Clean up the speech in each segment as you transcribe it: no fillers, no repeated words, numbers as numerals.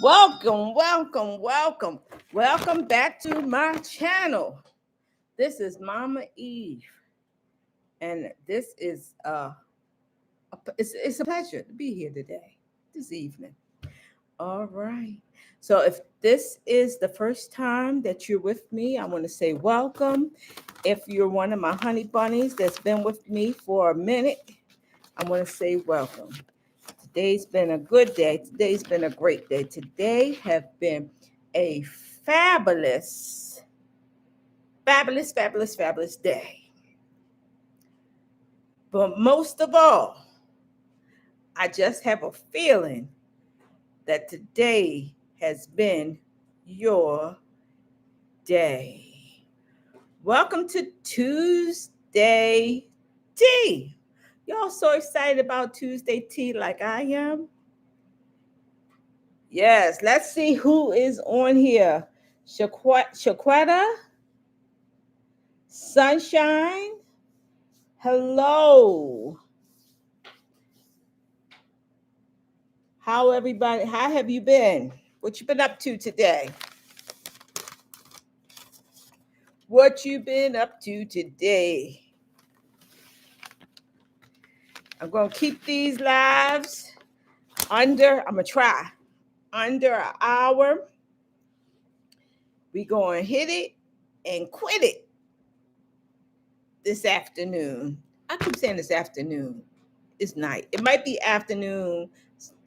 Welcome, welcome, welcome. Welcome back to my channel. This is Mama Eve, and this is it's a pleasure to be here today, this evening. All right. So if this is the first time that you're with me, I want to say welcome. If you're one of my honey bunnies that's been with me for a minute, I want to say welcome. Today's been a good day. Today's been a great day. Today have been a fabulous, fabulous, fabulous, fabulous day. But most of all, I just have a feeling that today has been your day. Welcome to Tuesday Tea. Y'all so excited about Tuesday Tea like I am? Yes, let's see who is on here. Shaquetta, Sunshine, hello. How have you been? What you been up to today? What you been up to today? I'm going to keep these lives I'm going to try, under an hour. We going to hit it and quit it this afternoon. I keep saying this afternoon. It's night. It might be afternoon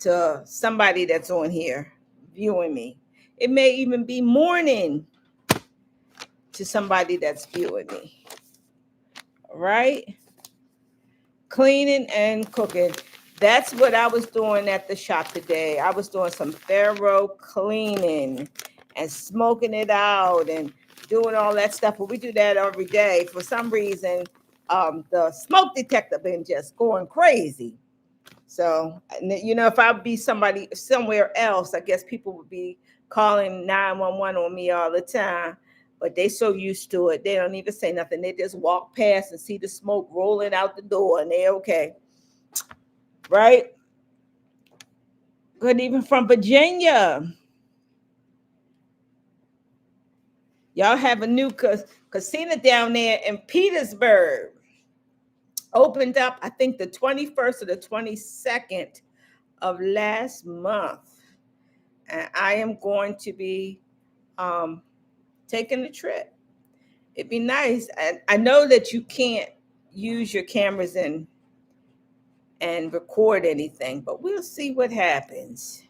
to somebody that's on here viewing me. It may even be morning to somebody that's viewing me. All right? Cleaning and cooking. That's what I was doing at the shop today. I was doing some thorough cleaning and smoking it out and doing all that stuff. But we do that every day. For some reason, the smoke detector been just going crazy. So, if I'd be somebody somewhere else, I guess people would be calling 911 on me all the time. But they so used to it, they don't even say nothing. They just walk past and see the smoke rolling out the door, and they're okay. Right? Good evening from Virginia. Y'all have a new casino down there in Petersburg. Opened up, I think, the 21st or the 22nd of last month. And I am going to be taking the trip. It'd be nice. I know that you can't use your cameras and record anything, but we'll see what happens.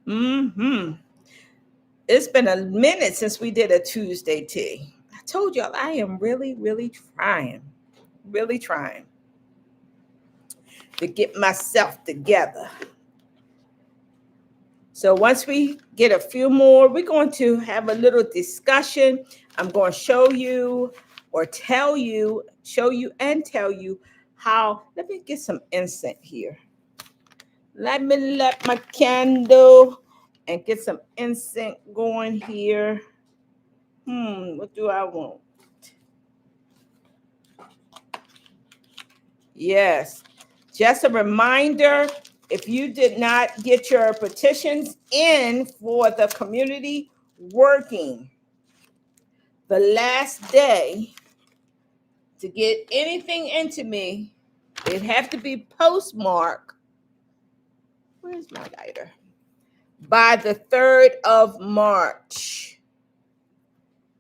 It's been a minute since we did a Tuesday tea. I told y'all I am really, really trying to get myself together. So once we get a few more, we're going to have a little discussion. I'm going to show you how. Let me get some incense here. Let me light my candle and get some incense going here. What do I want? Yes, just a reminder, if you did not get your petitions in for the community working, the last day to get anything into me, it'd have to be postmarked. Where's my lighter? By the 3rd of March.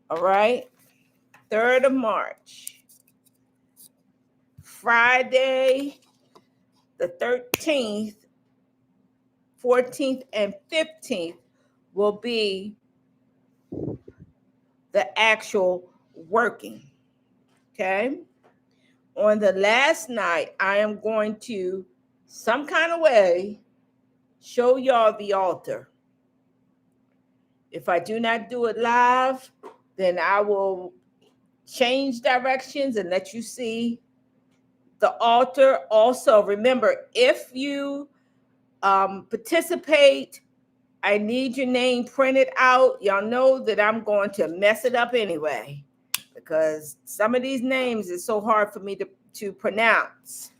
All right? 3rd of March. Friday, the 13th, 14th, and 15th will be the actual working. Okay? On the last night, I am going to, some kind of way, show y'all the altar. If I do not do it live, then I will change directions and let you see the altar. Also, remember, if you participate, I need your name printed out. Y'all know that I'm going to mess it up anyway, because some of these names is so hard for me to pronounce.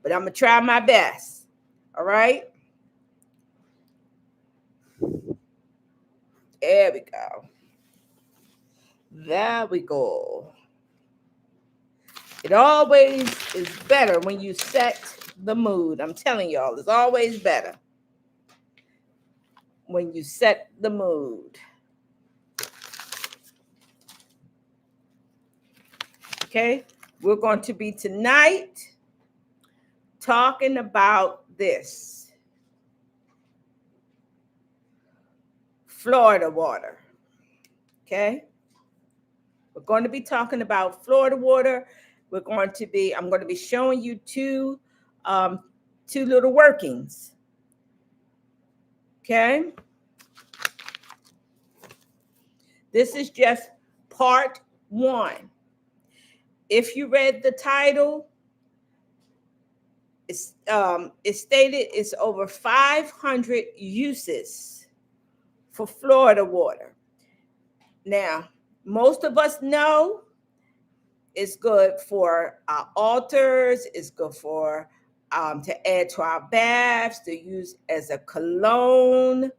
But I'm going to try my best. All right. There we go. There we go. It always is better when you set the mood. I'm telling y'all, it's always better when you set the mood. Okay, we're going to be tonight talking about this Florida water. Okay, we're going to be talking about Florida water. I'm going to be showing you two little workings. Okay, this is just part one. If you read the title, it's stated it's over 500 uses for Florida water. Now, most of us know it's good for our altars. It's good for to add to our baths, to use as a cologne.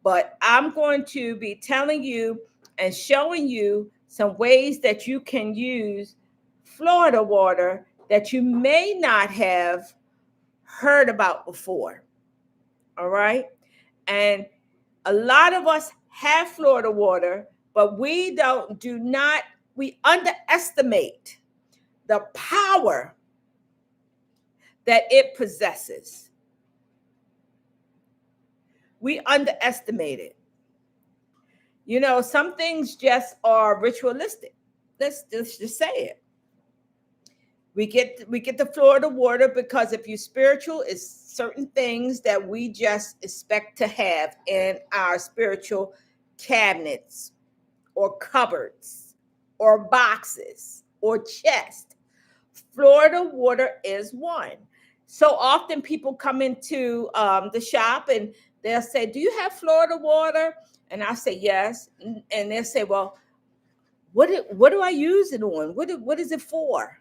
But I'm going to be telling you and showing you some ways that you can use Florida water that you may not have heard about before. All right. And a lot of us have Florida water, but we underestimate the power that it possesses. We underestimate it. You know, some things just are ritualistic. Let's just say it. We get the Florida water because if you're spiritual, it's certain things that we just expect to have in our spiritual cabinets or cupboards or boxes or chest. Florida water is one. So often people come into the shop and they'll say, "Do you have Florida water?" And I say, "Yes." And they'll say, "Well, what do I use it on? What is it for?"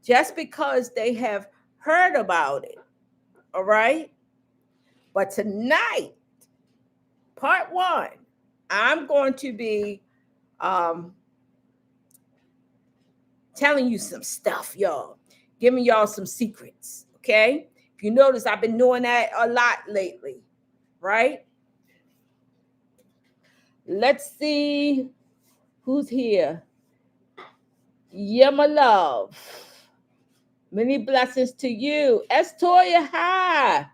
Just because they have heard about it. All right. But tonight, part one, I'm going to be telling you some stuff, y'all. Giving y'all some secrets. Okay. If you notice, I've been doing that a lot lately. Right. Let's see who's here. Yeah, my love. Many blessings to you. Estoya, hi.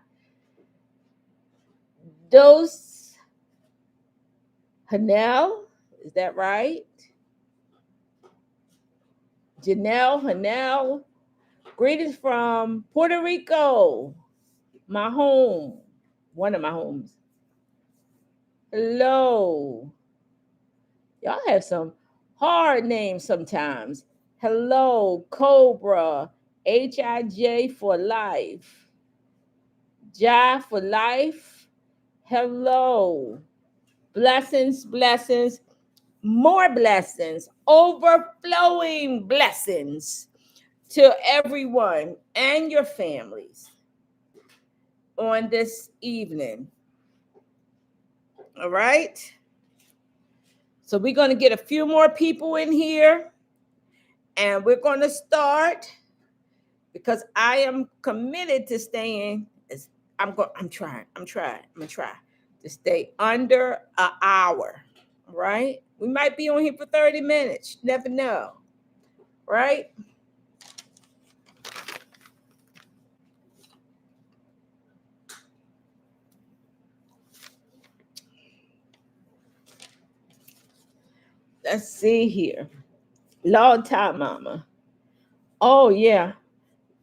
Dos Hanel, is that right? Janelle Hanel. Greetings from Puerto Rico, my home, one of my homes. Hello. Y'all have some hard names sometimes. Hello, Cobra, HIJ for life. Ja for life. Hello. Blessings, blessings, more blessings, overflowing blessings to everyone and your families on this evening. All right. So we're going to get a few more people in here and we're going to start because I am committed to staying. I'm trying to stay under an hour. Right. We might be on here for 30 minutes. You never know. Right. Let's see here. Long time, mama. Oh, yeah.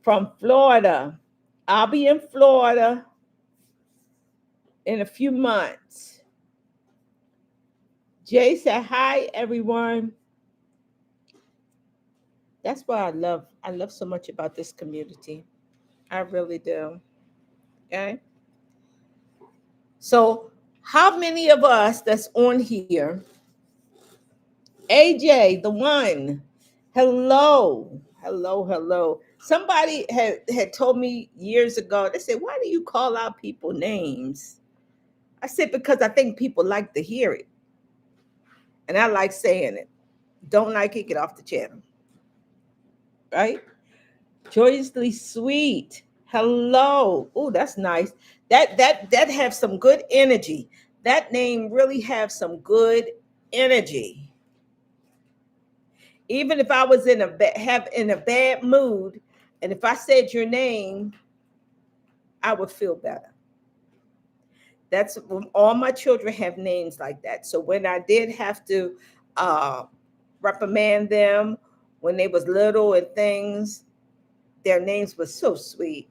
From Florida. I'll be in Florida in a few months. Jay said, hi, everyone. That's what I love so much about this community. I really do. Okay. So, how many of us that's on here? AJ, the one. Hello. Hello, hello. Somebody had told me years ago, they said, why do you call out people names? I said, because I think people like to hear it. And I like saying it. Don't like it, get off the channel. Right? Joyously sweet. Hello. Oh, that's nice. That have some good energy. That name really have some good energy. Even if I was in a bad mood, and if I said your name, I would feel better. That's all my children have names like that. So when I did have to uh, reprimand them when they was little and things, their names were so sweet.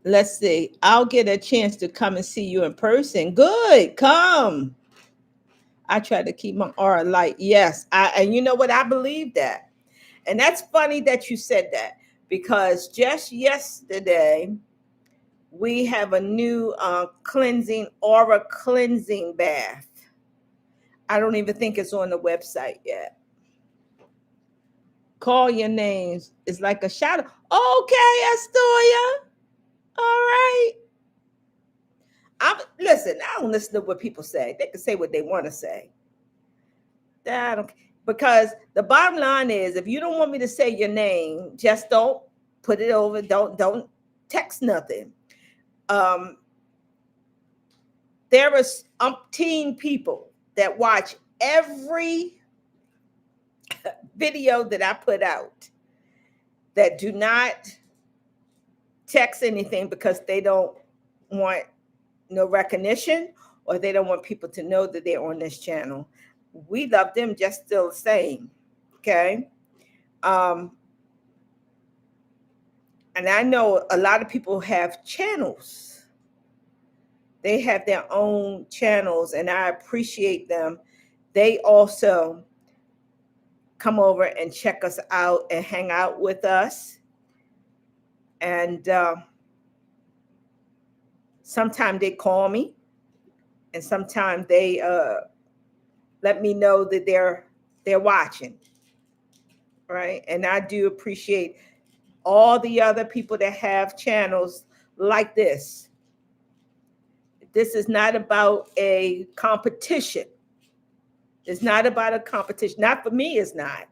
Let's see. I'll get a chance to come and see you in person. Good. Come. I try to keep my aura light. Yes. And you know what? I believe that. And that's funny that you said that because just yesterday we have a new cleansing aura cleansing bath. I don't even think it's on the website yet. Call your names. It's like a shadow. Okay, Astoria. All right. Listen. I don't listen to what people say. They can say what they want to say. I don't, because the bottom line is, if you don't want me to say your name, just don't put it over. Don't text nothing. Um, there are umpteen people that watch every video that I put out that do not text anything because they don't want no recognition or they don't want people to know that they're on this channel. We love them just still the same. Okay. Um, and I know a lot of people have channels. They have their own channels, and I appreciate them. They also come over and check us out and hang out with us. And sometimes they call me, and sometimes they let me know that they're watching, right? And I do appreciate all the other people that have channels like this. This is not about a competition. It's not about a competition. Not for me, it's not.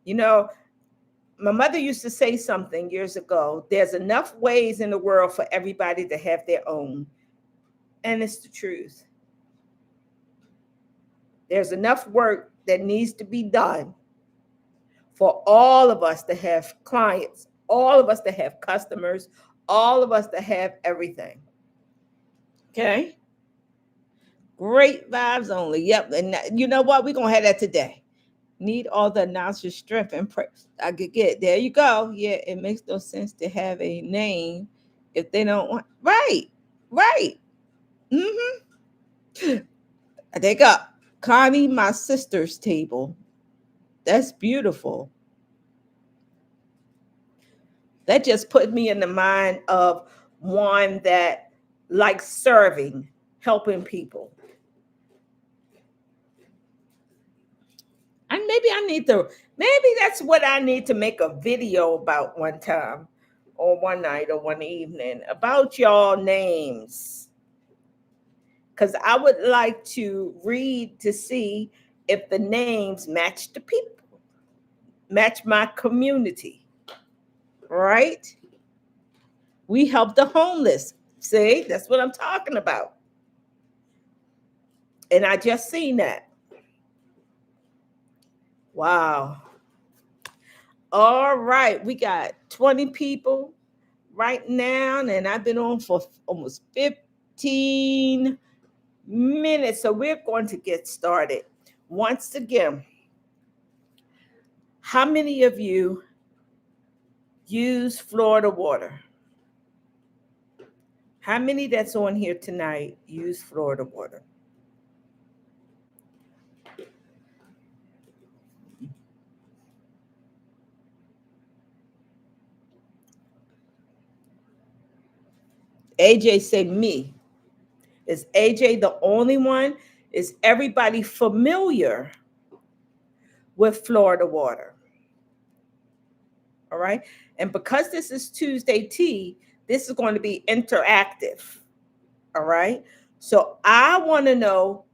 You know, my mother used to say something years ago. There's enough ways in the world for everybody to have their own. And it's the truth. There's enough work that needs to be done for all of us to have clients, all of us to have customers, all of us to have everything. Okay? Great vibes only. Yep. And you know what? We're going to have that today. Need all the announcers strength and praise. I could get there. You go. Yeah, it makes no sense to have a name if they don't want. Right. Right. Mm-hmm. They got Connie, my sister's table. That's beautiful. That just put me in the mind of one that likes serving, helping people. And maybe that's what I need to make a video about one time or one night or one evening about y'all names. Because I would like to read to see if the names match the people, match my community, right? We help the homeless. See, that's what I'm talking about. And I just seen that. Wow. All right. We got 20 people right now, and I've been on for almost 15 minutes. So we're going to get started. Once again, how many of you use Florida water? How many that's on here tonight use Florida water? AJ said me. Is AJ the only one? Is everybody familiar with Florida water? All right. And because this is Tuesday tea, this is going to be interactive. All right. So I want to know,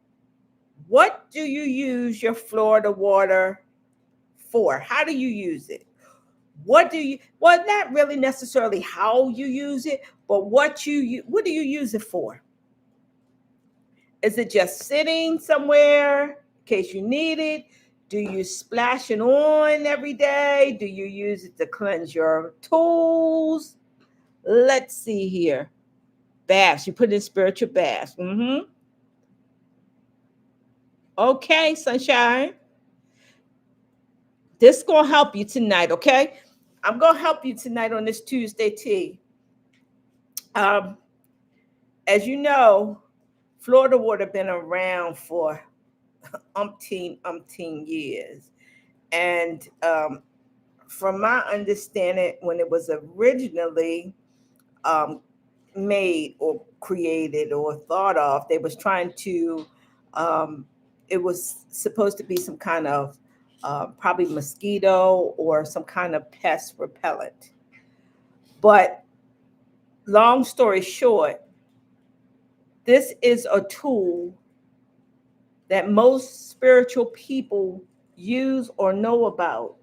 what do you use your Florida water for? How do you use it? What do you, well, not really necessarily how you use it, but what do you use it for? Is it just sitting somewhere in case you need it? Do you splash it on every day? Do you use it to cleanse your tools? Let's see here. Baths. You put in spiritual baths. Okay, sunshine. This is going to help you tonight, okay? I'm going to help you tonight on this Tuesday tea. Um, as you know, Florida water been around for umpteen years. And from my understanding, when it was originally um, made or created or thought of, they was trying to, um, it was supposed to be some kind of probably mosquito or some kind of pest repellent. But long story short, this is a tool that most spiritual people use or know about,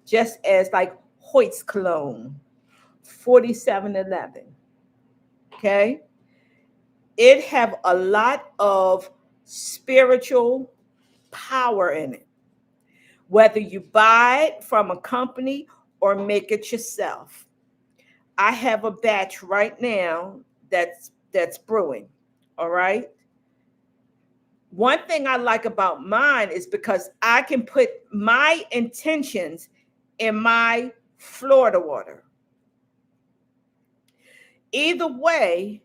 just as like Hoyt's cologne, 4711. Okay. It have a lot of spiritual power in it, whether you buy it from a company or make it yourself. I have a batch right now that's brewing. All right. One thing I like about mine is because I can put my intentions in my Florida water. Either way,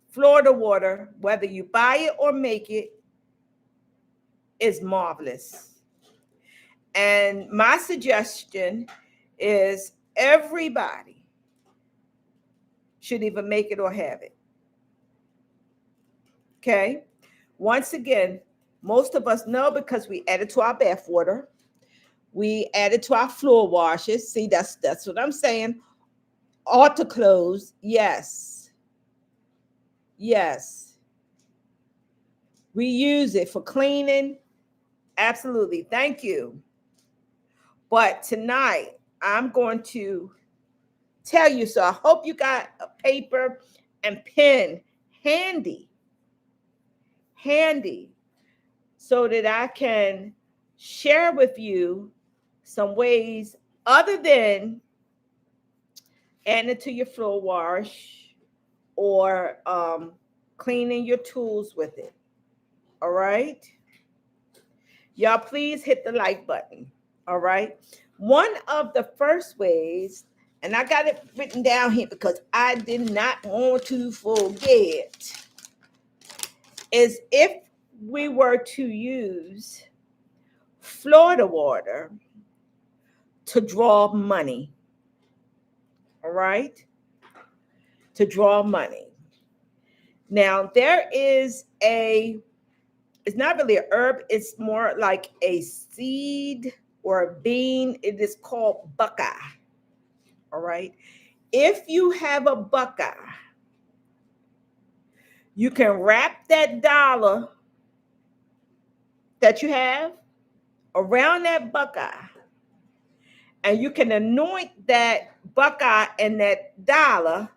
Florida water, whether you buy it or make it, is marvelous. And my suggestion is everybody should either make it or have it. Okay. Once again, most of us know because we add it to our bath water. We add it to our floor washes. See, that's what I'm saying. Altar clothes, yes. Yes. We use it for cleaning. Absolutely. Thank you. But tonight, I'm going to tell you. So I hope you got a paper and pen handy, so that I can share with you some ways other than adding it to your floor wash or cleaning your tools with it. All right. Y'all, please hit the like button. All right. One of the first ways, and I got it written down here because I did not want to forget, is if we were to use Florida water to draw money. All right. To draw money. Now, there is it's not really a herb, it's more like a seed or a bean. It is called buckeye. All right. If you have a buckeye, you can wrap that dollar that you have around that buckeye, and you can anoint that buckeye and that dollar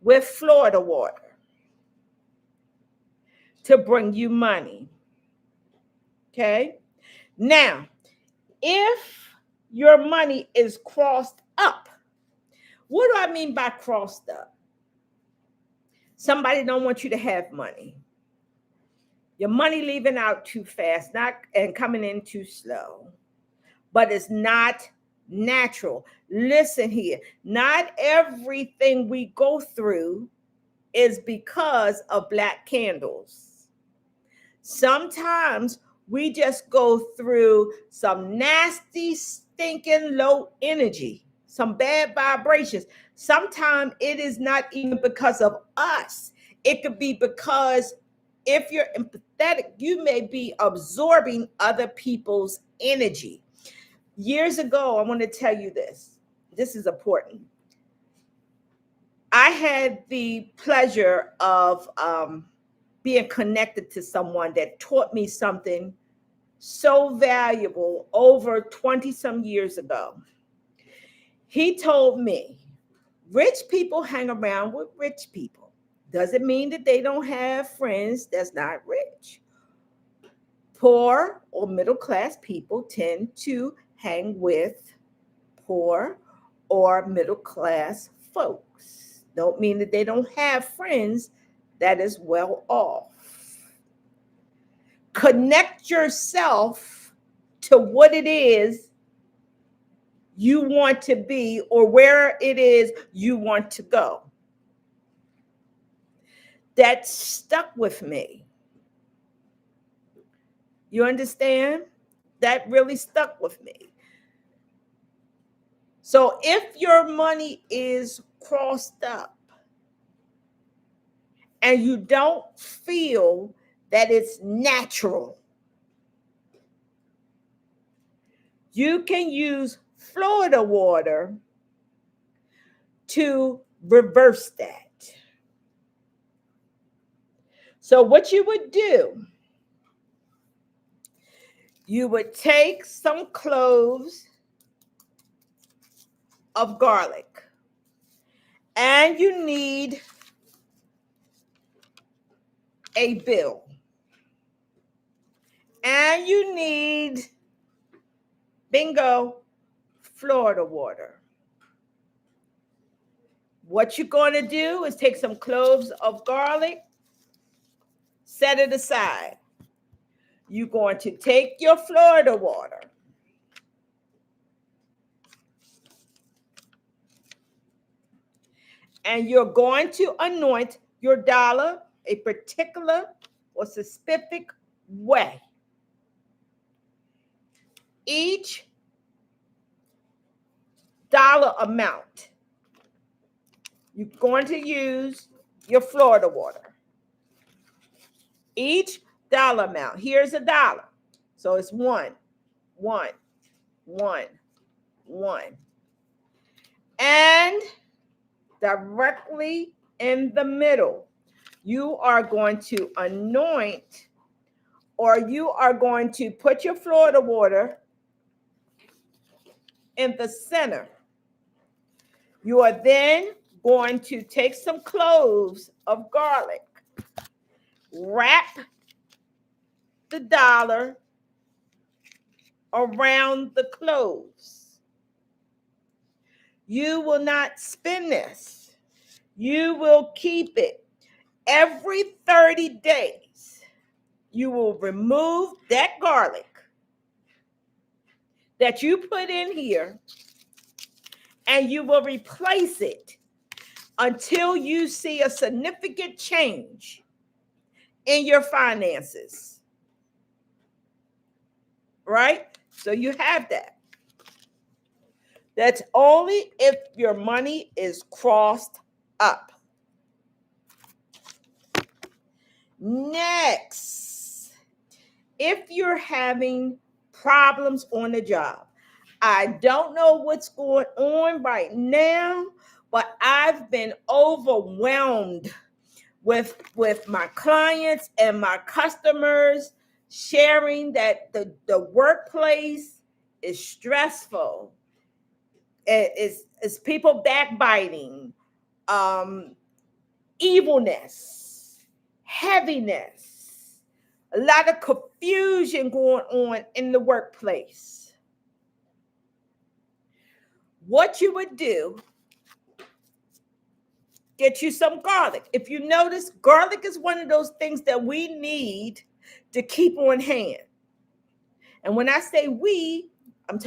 with Florida water to bring you money. Okay. Now, if your money is crossed up, what do I mean by crossed up? Somebody don't want you to have money. Your money leaving out too fast, not and coming in too slow. But it's not natural. Listen here. Not everything we go through is because of black candles. Sometimes we just go through some nasty, stinking low energy, some bad vibrations. Sometimes it is not even because of us. It could be because If you're empathetic, you may be absorbing other people's energy. Years ago, I want to tell you this. This is important. I had the pleasure of being connected to someone that taught me something so valuable over 20 some years ago. He told me, rich people hang around with rich people. Doesn't mean that they don't have friends that's not rich. Poor or middle class people tend to hang with poor or middle class folks. Don't mean that they don't have friends that is well off. Connect yourself to what it is you want to be or where it is you want to go. That stuck with me. You understand? That really stuck with me. So if your money is crossed up and you don't feel that it's natural, you can use Florida water to reverse that. So what you would do, you would take some cloves of garlic, and you need a bill, and you need, bingo, Florida water. What you're going to do is take some cloves of garlic, set it aside. You're going to take your Florida water, and you're going to anoint your dollar a particular or specific way. Each dollar amount, you're going to use your Florida water. Each dollar amount, here's a dollar. So it's 1, 1, 1, 1. And directly in the middle, you are going to anoint, or you are going to put your Florida water in the center. You are then going to take some cloves of garlic, wrap the dollar around the cloves. You will not spend this. You will keep it. Every 30 days, you will remove that garlic that you put in here, and you will replace it until you see a significant change in your finances. Right? So you have that. That's only if your money is crossed up. Next, if you're having problems on the job, I don't know what's going on right now, but I've been overwhelmed with my clients and my customers sharing that the workplace is stressful. It's people backbiting, evilness, heaviness, a lot of confusion going on in the workplace. What you would do, get you some garlic. If you notice, garlic is one of those things that we need to keep on hand. And when I say we, I'm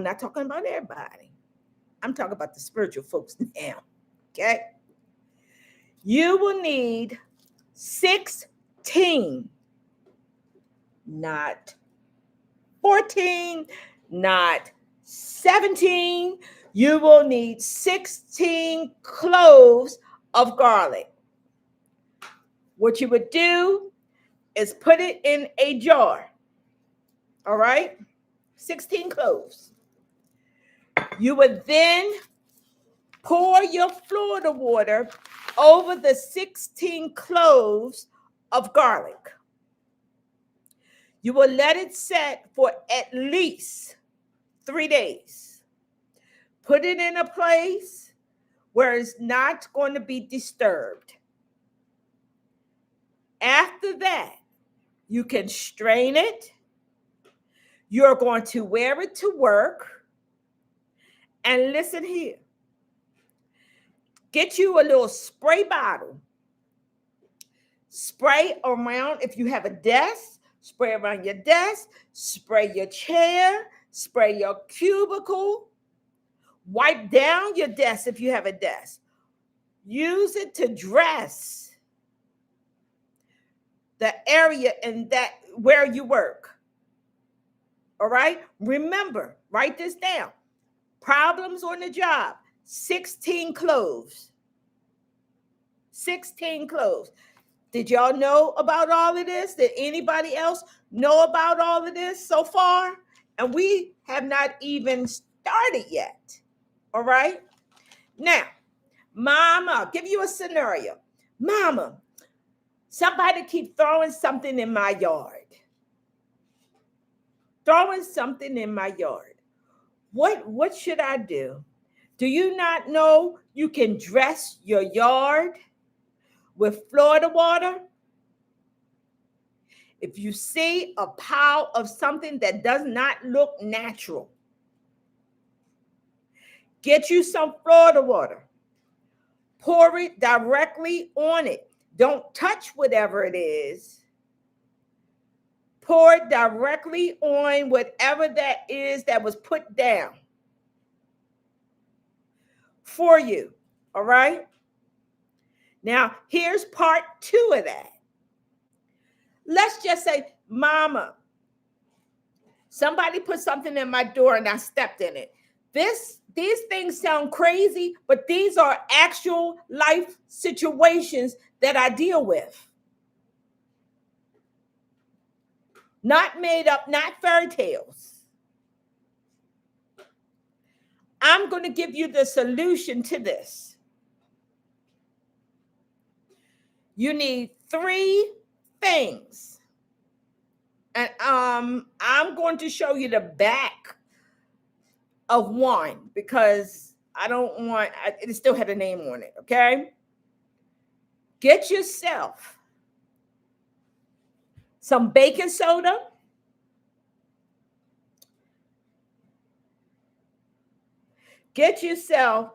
not talking about everybody. I'm talking about the spiritual folks now. Okay? You will need 16, not 14, not 17. You will need 16 cloves of garlic. What you would do, is put it in a jar. All right? 16 cloves. You would then pour your Florida water over the 16 cloves of garlic. You will let it set for at least 3 days. Put it in a place where it's not going to be disturbed. After that, you can strain it. You're going to wear it to work. And listen here. Get you a little spray bottle. Spray around, if you have a desk, spray around your desk, spray your chair, spray your cubicle. Wipe down your desk if you have a desk. Use it to dress the area in that where you work. All right? Remember, write this down. Problems on the job, 16 cloves. 16 cloves. Did y'all know about all of this? Did anybody else know about all of this so far? And we have not even started yet. All right? Now, Mama, give you a scenario. Mama, somebody keep throwing something in my yard. Throwing something in my yard. What should I do? Do you not know you can dress your yard with Florida water? If you see a pile of something that does not look natural, get you some Florida water. Pour it directly on it. Don't touch whatever it is. Pour it directly on whatever that is that was put down for you. All right? Now, here's part 2 of that. Let's just say, Mama, somebody put something in my door and I stepped in it. These things sound crazy, but these are actual life situations that I deal with. Not made up, not fairy tales. I'm going to give you the solution to this. You need 3 things. And I'm going to show you the back of one because it still had a name on it, okay? Get yourself some baking soda. Get yourself,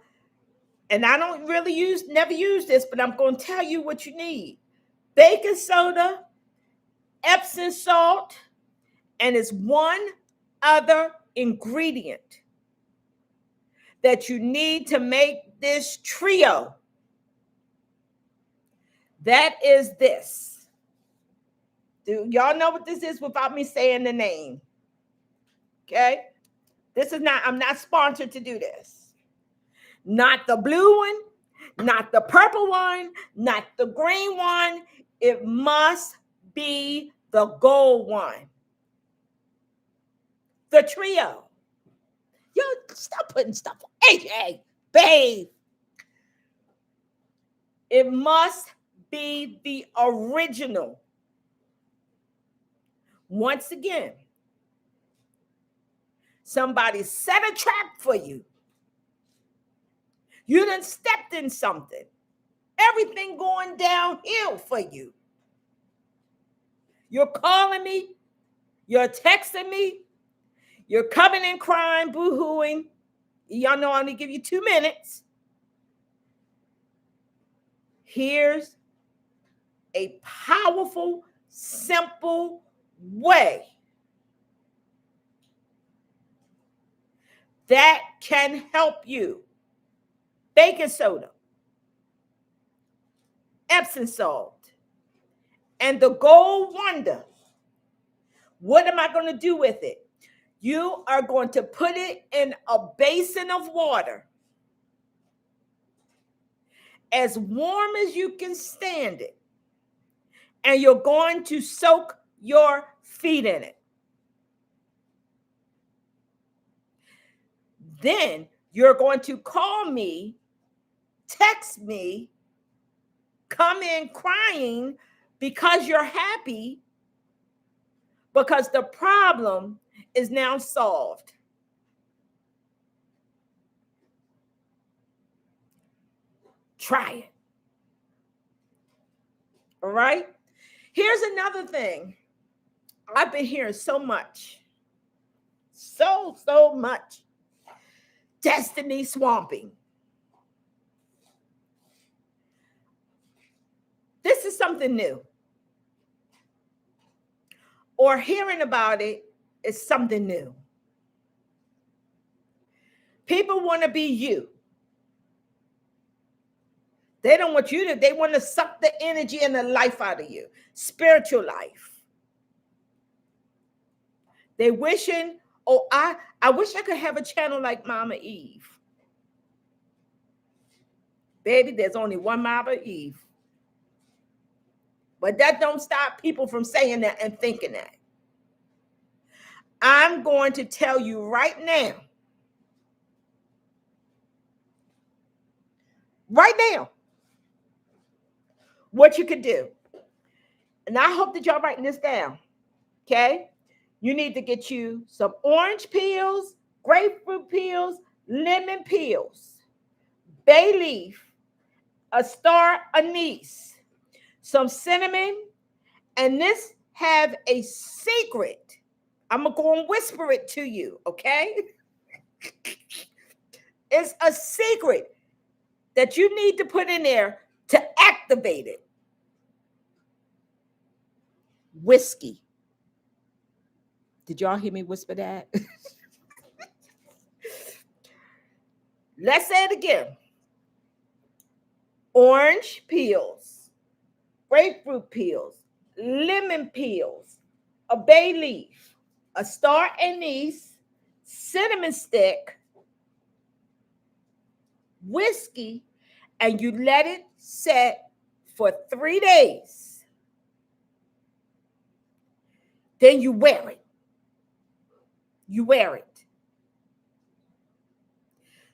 and I don't really never use this, but I'm going to tell you what you need. Baking soda, Epsom salt, and it's one other ingredient that you need to make this trio. That is this. Do y'all know what this is without me saying the name? Okay? I'm not sponsored to do this. Not the blue one, not the purple one, not the green one. It must be the gold one. The trio. Yo, stop putting stuff on. Hey, babe. It must be the original. Once again, somebody set a trap for you. You done stepped in something. Everything going downhill for you. You're calling me. You're texting me. You're coming and crying, boo-hooing. Y'all know I only give you 2 minutes. Here's a powerful, simple way that can help you. Baking soda, Epsom salt, and the gold wonder. What am I going to do with it? You are going to put it in a basin of water as warm as you can stand it. and you're going to soak your feet in it. Then you're going to call me, text me, come in crying because you're happy because the problem is now solved. Try it. All right? Here's another thing. I've been hearing so much. So much. Destiny swamping. This is something new. Or hearing about it is something new. People want to be you. They don't want you to, they want to suck the energy and the life out of you. Spiritual life. They wishing, oh, I wish I could have a channel like Mama Eve. Baby, there's only one Mama Eve. But that don't stop people from saying that and thinking that. I'm going to tell you right now. Right now. What you could do. And I hope that y'all writing this down. Okay? You need to get you some orange peels, grapefruit peels, lemon peels, bay leaf, a star anise, some cinnamon, and this have a secret. I'm going to go and whisper it to you, okay? It's a secret that you need to put in there to activate it. Whiskey. Did y'all hear me whisper that? Let's say it again. Orange peels, grapefruit peels, lemon peels, a bay leaf, a star anise, cinnamon stick, whiskey, and you let it set for 3 days. Then you wear it. You wear it.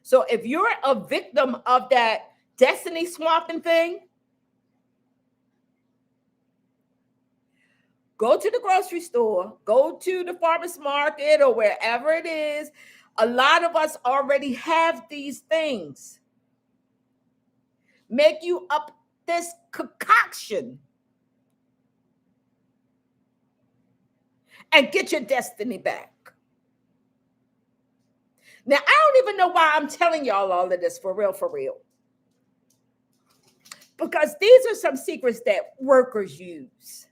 So if you're a victim of that destiny swapping thing, go to the grocery store, go to the farmer's market or wherever it is. A lot of us already have these things. Make you up this concoction and get your destiny back. Now, I don't even know why I'm telling y'all all of this for real. Because these are some secrets that workers use.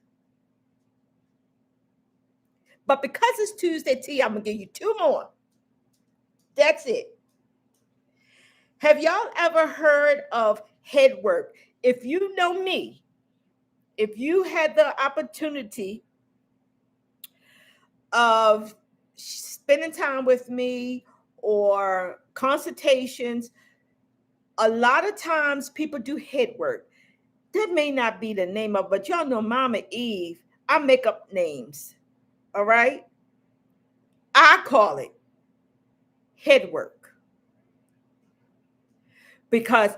But because it's Tuesday tea, I'm going to give you 2 more. That's it. Have y'all ever heard of head work? If you know me, if you had the opportunity of spending time with me or consultations, a lot of times people do head work. That may not be the name of, but y'all know Mama Eve. I make up names. All right? I call it head work. Because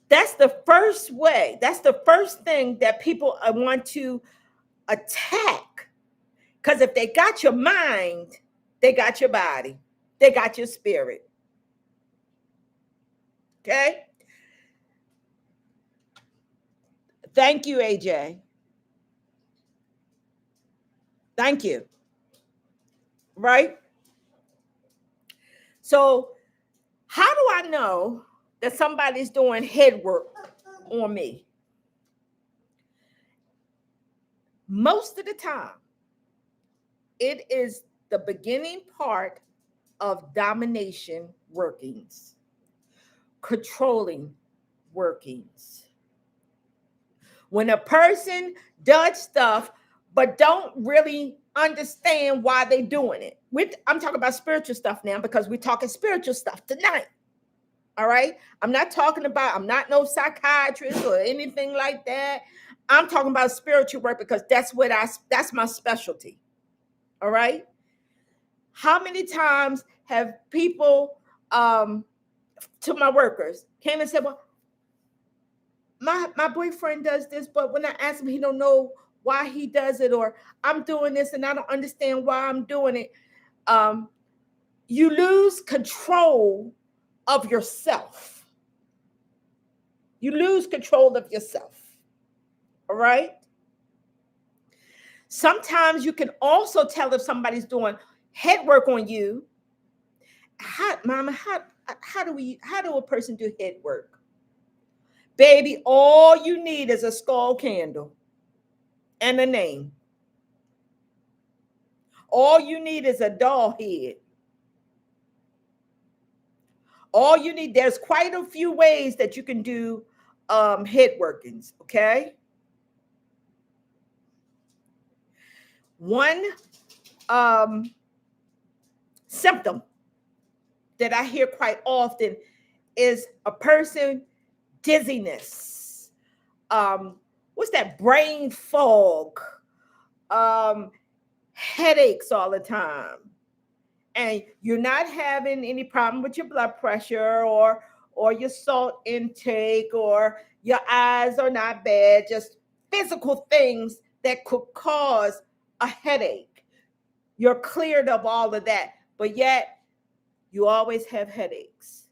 that's the first way, that's the first thing that people want to attack. Because if they got your mind, they got your body, they got your spirit. Okay? Thank you, AJ. Thank you. Right? So, how do I know that somebody's doing head work on me? Most of the time, it is the beginning part of domination workings, controlling workings. When a person does stuff but don't really understand why they're doing it. I'm talking about spiritual stuff now because we're talking spiritual stuff tonight. All right? I'm not no psychiatrist or anything like that. I'm talking about spiritual work because that's my specialty. All right. How many times have people to my workers came and said, well, my boyfriend does this, but when I ask him, he don't know why he does it, or I'm doing this and I don't understand why I'm doing it. You lose control of yourself. You lose control of yourself. All right. Sometimes you can also tell if somebody's doing head work on you. Mama, how do a person do head work? Baby, all you need is a skull candle and a name. All you need is a doll head. All you need, there's quite a few ways that you can do head workings, okay? One symptom that I hear quite often is a person dizziness. What's that? Brain fog, headaches all the time, and you're not having any problem with your blood pressure or your salt intake, or your eyes are not bad, just physical things that could cause a headache. You're cleared of all of that, but yet you always have headaches.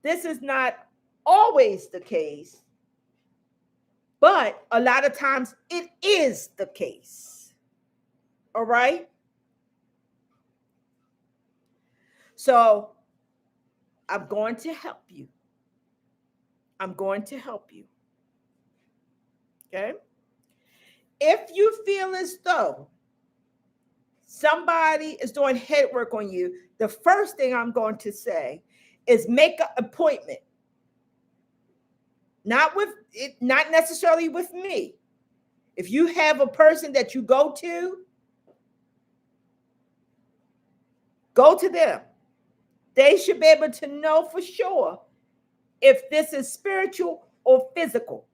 This is not always the case, but a lot of times it is the case. All right? So I'm going to help you. I'm going to help you. Okay? If you feel as though somebody is doing head work on you, the first thing I'm going to say is make an appointment. Not necessarily with me. If you have a person that you go to them. They should be able to know for sure if this is spiritual or physical.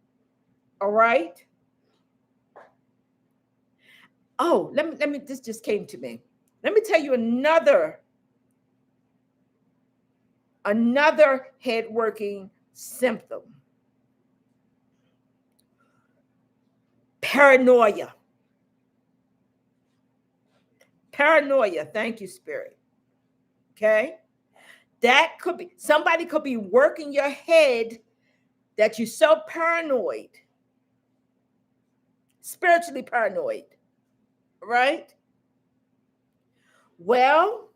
All right? Oh, let me this just came to me. Let me tell you another head working symptom. Paranoia. Thank you, Spirit. Okay? That could be, somebody could be working your head that you're so paranoid, spiritually paranoid, right? Well,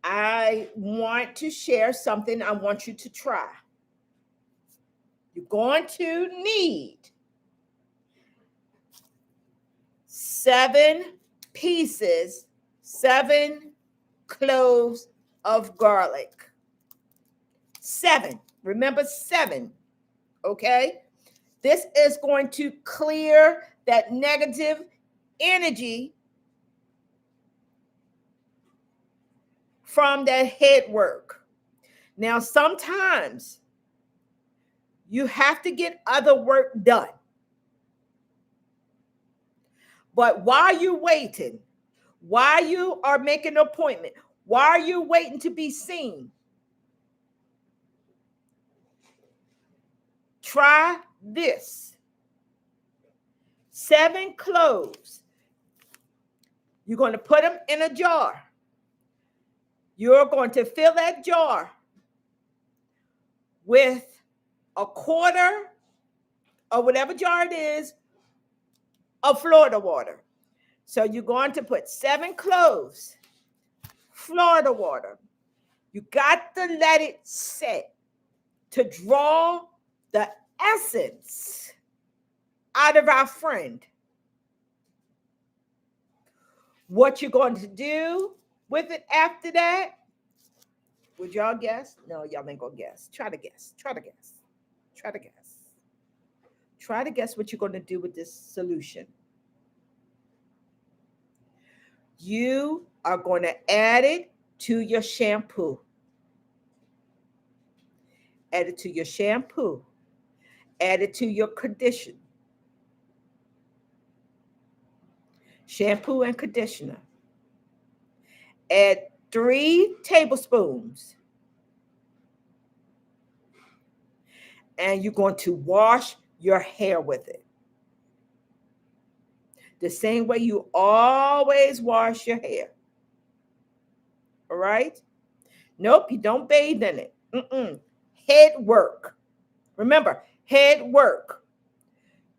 I want to share something I want you to try. You're going to need 7 cloves of garlic. 7. Remember 7. Okay? This is going to clear that negative energy from that head work. Now, sometimes you have to get other work done. But while you're waiting, while you are making an appointment, while you're waiting to be seen, try this. 7 cloves. You're going to put them in a jar. You're going to fill that jar with a quarter or whatever jar it is of Florida water. So you're going to put 7 cloves, Florida water. You got to let it set to draw the essence out of our friend. What you're going to do with it after that? Would y'all guess? No, y'all ain't gonna guess. Try to guess. Try to guess. Try to guess. Try to guess what you're going to do with this solution. You are going to add it to your shampoo. Add it to your shampoo. Add it to your conditioner. Shampoo and conditioner. Add 3 tablespoons. And you're going to wash your hair with it. The same way you always wash your hair. All right? Nope, you don't bathe in it. Head work. Remember, head work.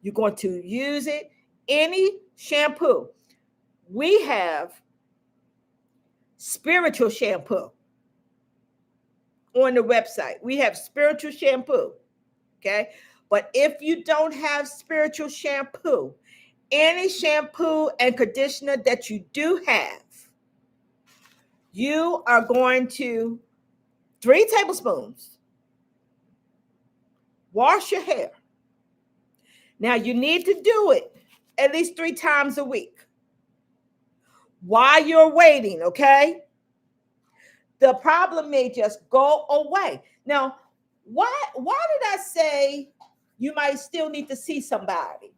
You're going to use it. Any shampoo. We have spiritual shampoo on the website. We have spiritual shampoo. Okay? But if you don't have spiritual shampoo, any shampoo and conditioner that you do have, you are going to 3 tablespoons. Wash your hair. Now you need to do it at least 3 times a week. While you're waiting, okay? The problem may just go away. Now, why did I say you might still need to see somebody?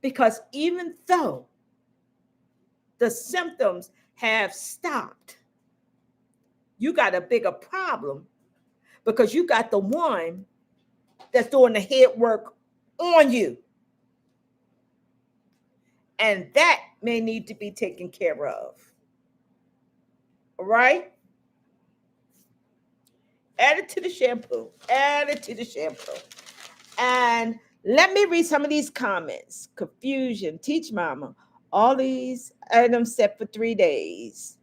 Because even though the symptoms have stopped, you got a bigger problem because you got the one that's doing the head work on you. And that may need to be taken care of. All right? Add it to the shampoo. Add it to the shampoo. And let me read some of these comments. Confusion. Teach mama. All these items set for 3 days.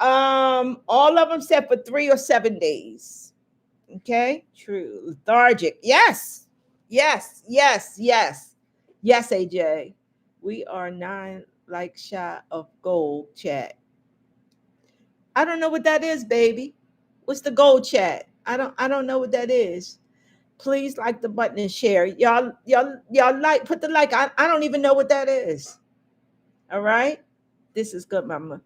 All of them set for 3 or 7 days. Okay? True. Lethargic. Yes. Yes. Yes. Yes. Yes, AJ. We are 9 likes shy of gold chat. I don't know what that is, baby. What's the gold chat? I don't know what that is. Please like the button and share. Y'all like, put the like. I don't even know what that is. All right. This is good, mama.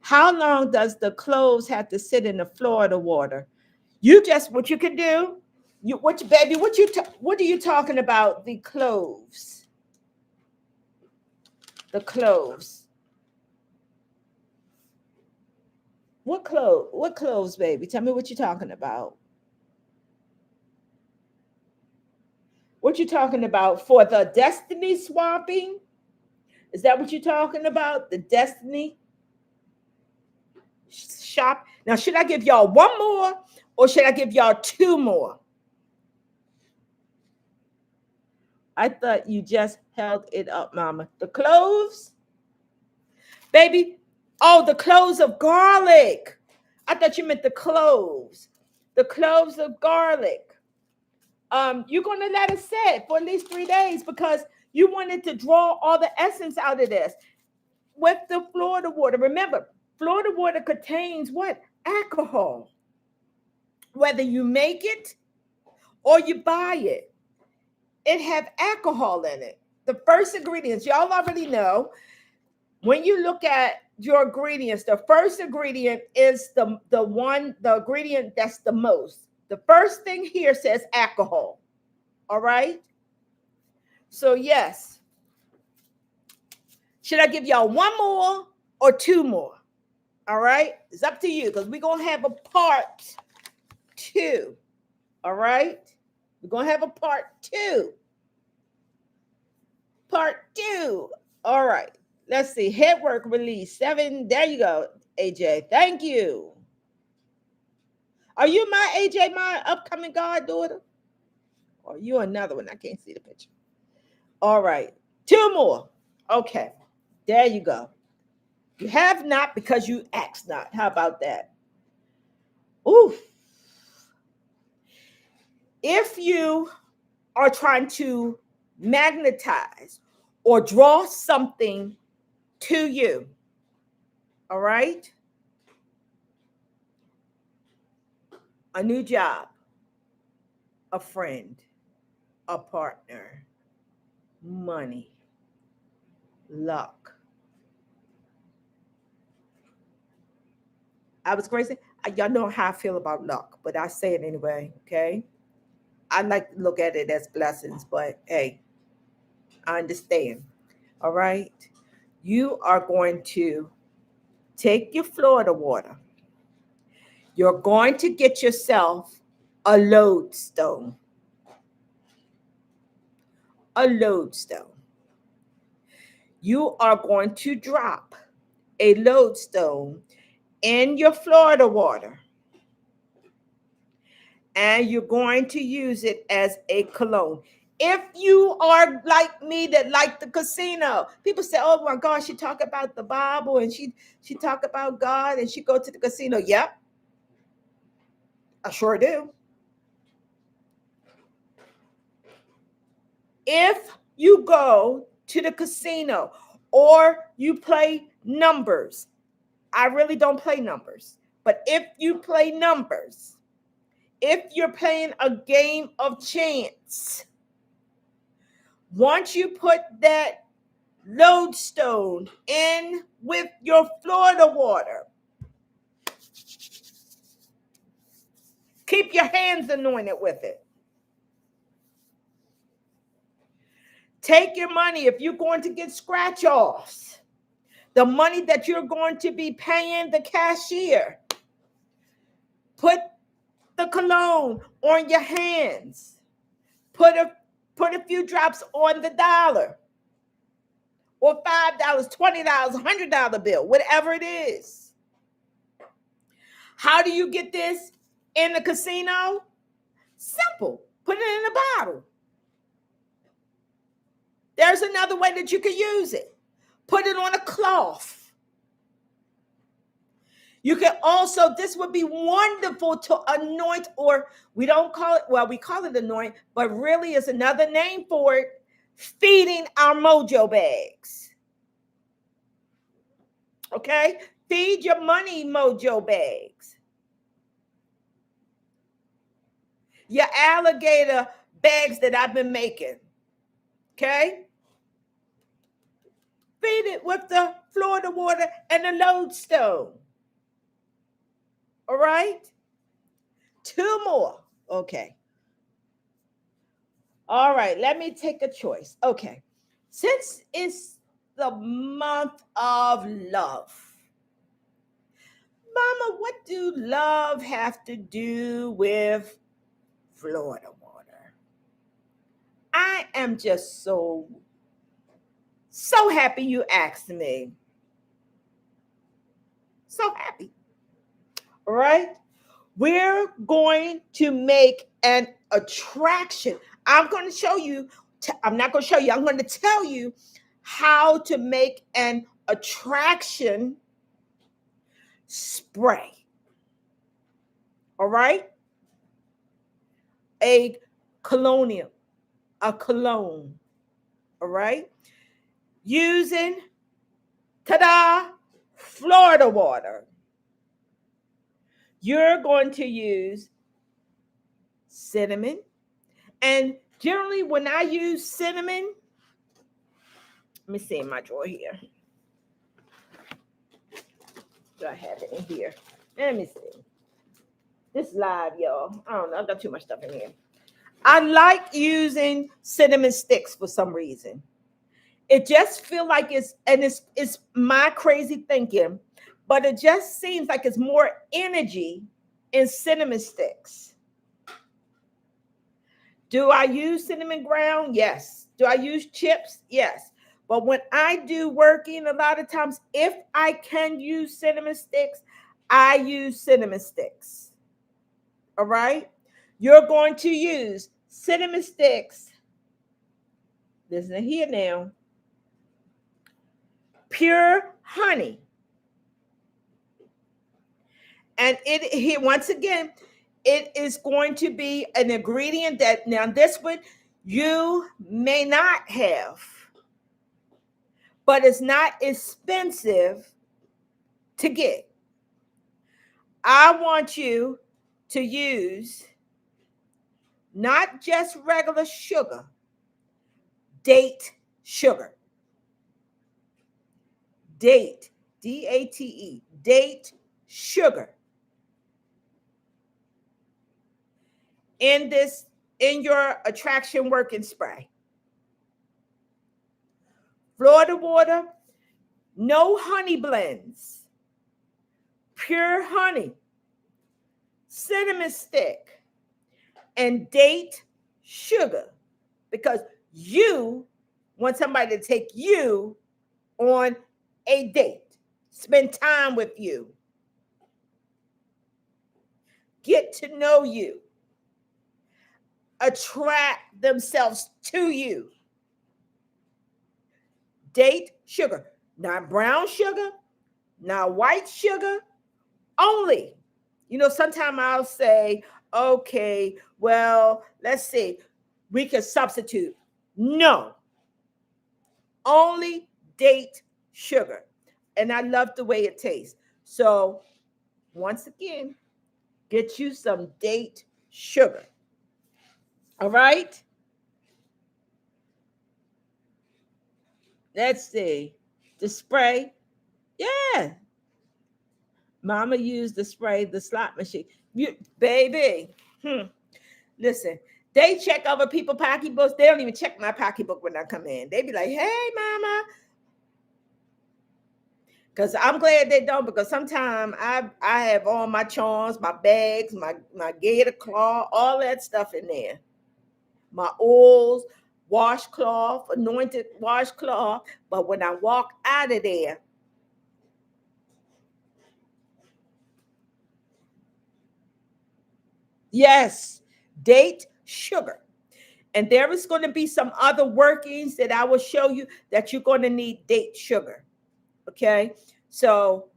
How long does the clothes have to sit in the Florida water? You just what you can do. What are you talking about? The clothes. The clothes. What clothes? What clothes, baby? Tell me what you're talking about. What you talking about for the destiny swapping? Is that what you're talking about? The destiny shop. Now, should I give y'all 1 more or should I give y'all 2 more? I thought you just held it up, mama. The cloves, baby. Oh, the cloves of garlic. I thought you meant the cloves. The cloves of garlic. You're going to let it sit for at least 3 days because you wanted to draw all the essence out of this. With the Florida water, remember, Florida water contains what? Alcohol. Whether you make it or you buy it, it have alcohol in it. The first ingredients, y'all already know, when you look at your ingredients, the first ingredient is the ingredient that's the most. The first thing here says alcohol. All right? So yes. Should I give y'all 1 more or 2 more? All right? It's up to you because we're going to have a part 2. All right? We're going to have a part 2. Part 2. All right. Let's see. Head work release 7. There you go, AJ. Thank you. Are you my AJ, my upcoming goddaughter? Or you another one? I can't see the picture. All right. 2 more. Okay. There you go. You have not because you ask not. How about that? Ooh. If you are trying to magnetize or draw something to you, all right? A new job, a friend, a partner, money, luck. I was crazy. Y'all know how I feel about luck, but I say it anyway, okay? I like to look at it as blessings, but hey, I understand. All right. You are going to take your Florida water. You're going to get yourself a lodestone. A lodestone. You are going to drop a lodestone in your Florida water, and you're going to use it as a cologne. If you are like me that like the casino, people say, "Oh my gosh, she talk about the Bible and she talk about God and she go to the casino." Yep, I sure do. If you go to the casino or you play numbers, I really don't play numbers, but if you play numbers, if you're playing a game of chance, once you put that lodestone in with your Florida water, keep your hands anointed with it. Take your money if you're going to get scratch offs, the money that you're going to be paying the cashier, put the cologne on your hands. Put a few drops on the dollar or $5, $20, $100 bill, whatever it is. How do you get this in the casino? Simple. Put it in a bottle. There's another way that you can use it. Put it on a cloth. You can also, this would be wonderful to anoint, or we don't call it, well, we call it anoint, but really is another name for it, feeding our mojo bags. Okay? Feed your money mojo bags. Your alligator bags that I've been making. Okay? Feed it with the Florida water and the lodestone. All right? 2 more. Okay. All right, let me take a choice. Okay. Since it's the month of love, Mama, what do love have to do with Florida water? I am just so happy you asked me. So happy. All right. We're going to make an attraction. I'm going to show you. I'm not going to show you. I'm going to tell you how to make an attraction spray. All right. A colonial, a cologne. All right. Using, ta-da, Florida water. You're going to use cinnamon. And generally, when I use cinnamon, let me see in my drawer here. Do I have it in here? Let me see. This live, y'all. I don't know. I've got too much stuff in here. I like using cinnamon sticks for some reason. It just feels like it's my crazy thinking, but it just seems like it's more energy in cinnamon sticks. Do I use cinnamon ground? Yes. Do I use chips? Yes. But when I do working, a lot of times, if I can use cinnamon sticks, I use cinnamon sticks. All right? You're going to use cinnamon sticks. Listen here now. Pure honey. And it here once again, it is going to be an ingredient that now this one you may not have, but it's not expensive to get. I want you to use not just regular sugar, date sugar. Date, D-A-T-E, date sugar. In this in your attraction working spray. Florida water, no honey blends, pure honey, cinnamon stick, and date sugar, because you want somebody to take you on a date, spend time with you, get to know you, attract themselves to you. Date sugar, not brown sugar, not white sugar, only. Sometimes I'll say, okay, well, let's see, we can substitute. No, only date sugar. And I love the way it tastes. So, once again, get you some date sugar. All right? Let's see. The spray. Yeah. Mama used the spray, the slot machine. Baby. Listen, they check other people's pocketbooks. They don't even check my pocketbook when I come in. They be like, hey, mama. Because I'm glad they don't, because sometimes I have all my charms, my bags, my gator claw, all that stuff in there. My oils, washcloth, anointed washcloth. But when I walk out of there, yes, date sugar. And there is going to be some other workings that I will show you that you're going to need date sugar. Okay. So,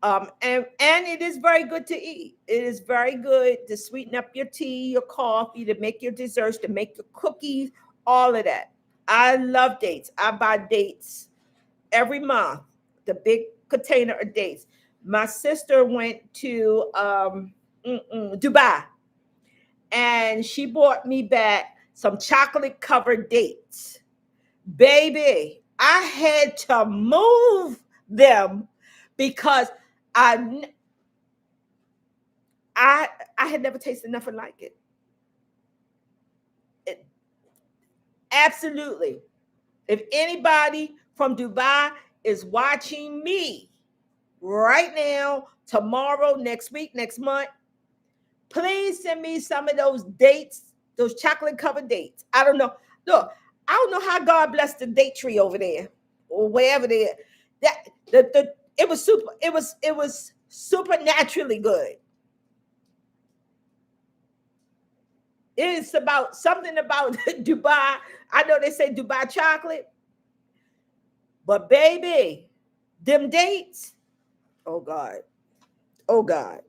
and it is very good to eat. It is very good to sweeten up your tea, your coffee, to make your desserts, to make your cookies, all of that. I love dates. I buy dates every month, the big container of dates. My sister went to Dubai, and she brought me back some chocolate covered dates. Baby, I had to move them because I I I had never tasted nothing like it. Absolutely. If anybody from Dubai is watching me right now, tomorrow, next week, next month, please send me some of those dates, those chocolate covered dates. I don't know. Look, I don't know how God blessed the date tree over there or wherever they that the it was supernaturally good. It's about something about Dubai. I know they say Dubai chocolate, but baby, them dates, oh God, oh God.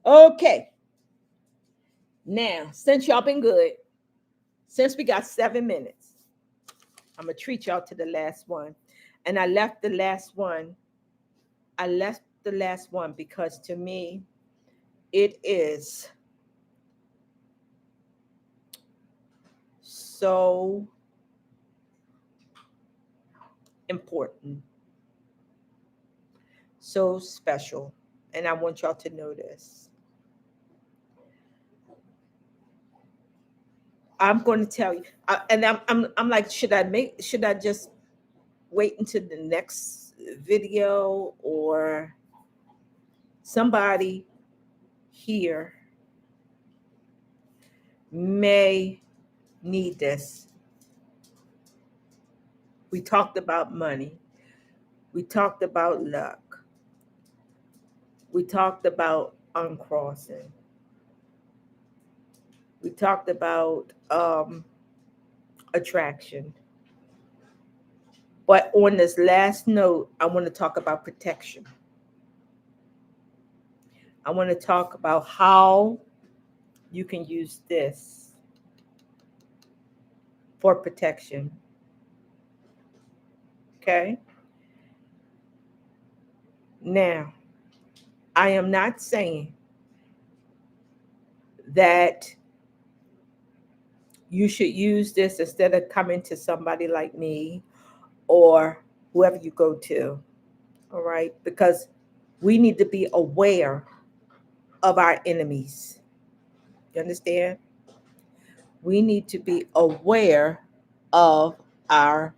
Okay, now since y'all been good, since we got 7 minutes, I'm gonna treat y'all to the last one. And I left the last one. I left the last one because to me, it is so important, so special. And I want y'all to know this. I'm going to tell you, and I'm like, should I just wait until the next video, or somebody here may need this? We talked about money. We talked about luck. We talked about uncrossing. We talked about attraction. But on this last note, I want to talk about protection. I want to talk about how you can use this for protection. Okay? Now, I am not saying that you should use this instead of coming to somebody like me or whoever you go to. All right? Because we need to be aware of our enemies. You understand? We need to be aware of our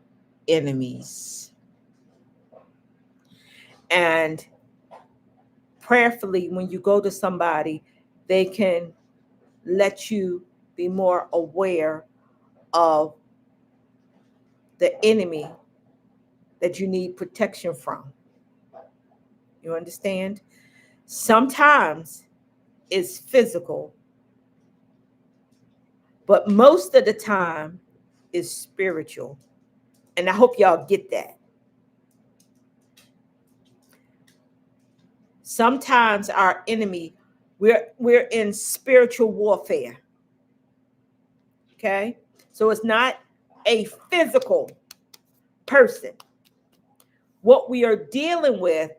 enemies. And prayerfully, when you go to somebody, they can let you be more aware of the enemy that you need protection from. You understand? Sometimes it's physical, but most of the time it's spiritual. And I hope y'all get that. Sometimes our enemy, we're in spiritual warfare. Okay? So it's not a physical person. What we are dealing with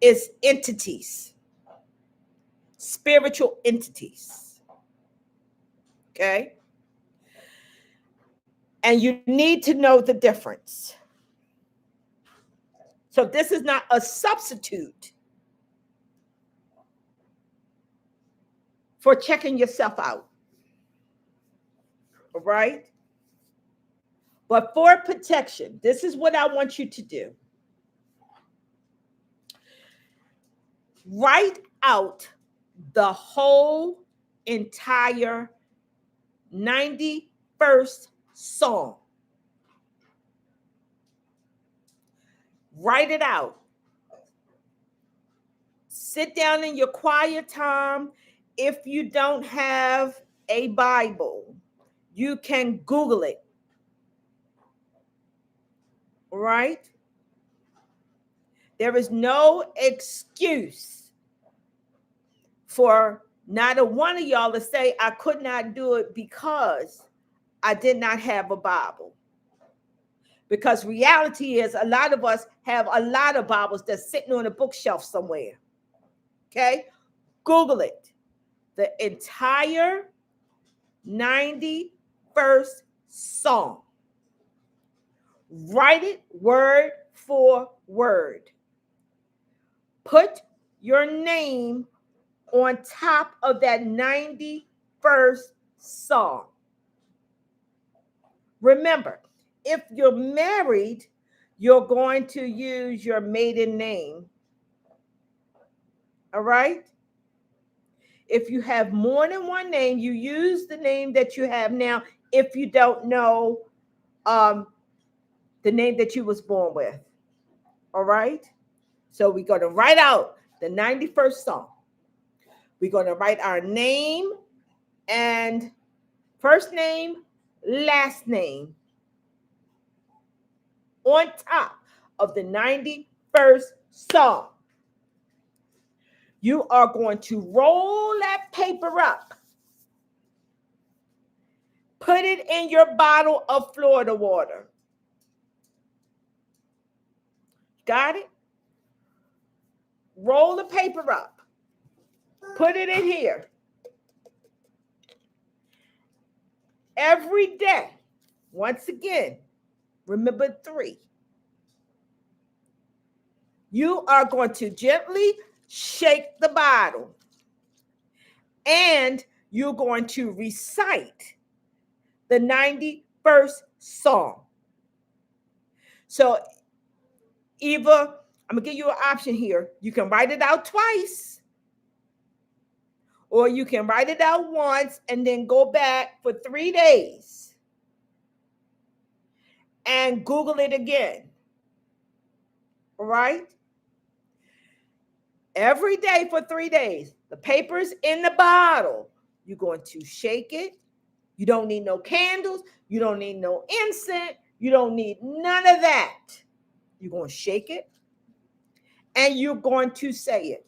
is entities, spiritual entities. Okay? And you need to know the difference. So this is not a substitute for checking yourself out. All right? But for protection, this is what I want you to do. Write out the whole entire 91st Psalm. Write it out. Sit down in your quiet time. If you don't have a Bible, you can Google it. All right? There is no excuse for not a one of y'all to say, I could not do it because I did not have a Bible. Because reality is a lot of us have a lot of Bibles that's sitting on a bookshelf somewhere. Okay? Google it. The entire 91st Psalm. Write it word for word. Put your name on top of that 91st Psalm. Remember, if you're married, you're going to use your maiden name. All right? If you have more than one name, you use the name that you have now if you don't know the name that you was born with. All right? So we're going to write out the 91st Psalm. We're going to write our name and first name, last name on top of the 91st Psalm. You are going to roll that paper up. Put it in your bottle of Florida water. Got it? Roll the paper up. Put it in here. Every day, once again, remember 3. You are going to gently shake the bottle. And you're going to recite the 91st Psalm. So either, I'm going to give you an option here. You can write it out twice. Or you can write it out once and then go back for 3 days. And Google it again. All right? Every day for 3 days. The paper's in the bottle. You're going to shake it. You don't need no candles. You don't need no incense. You don't need none of that. You're going to shake it. And you're going to say it.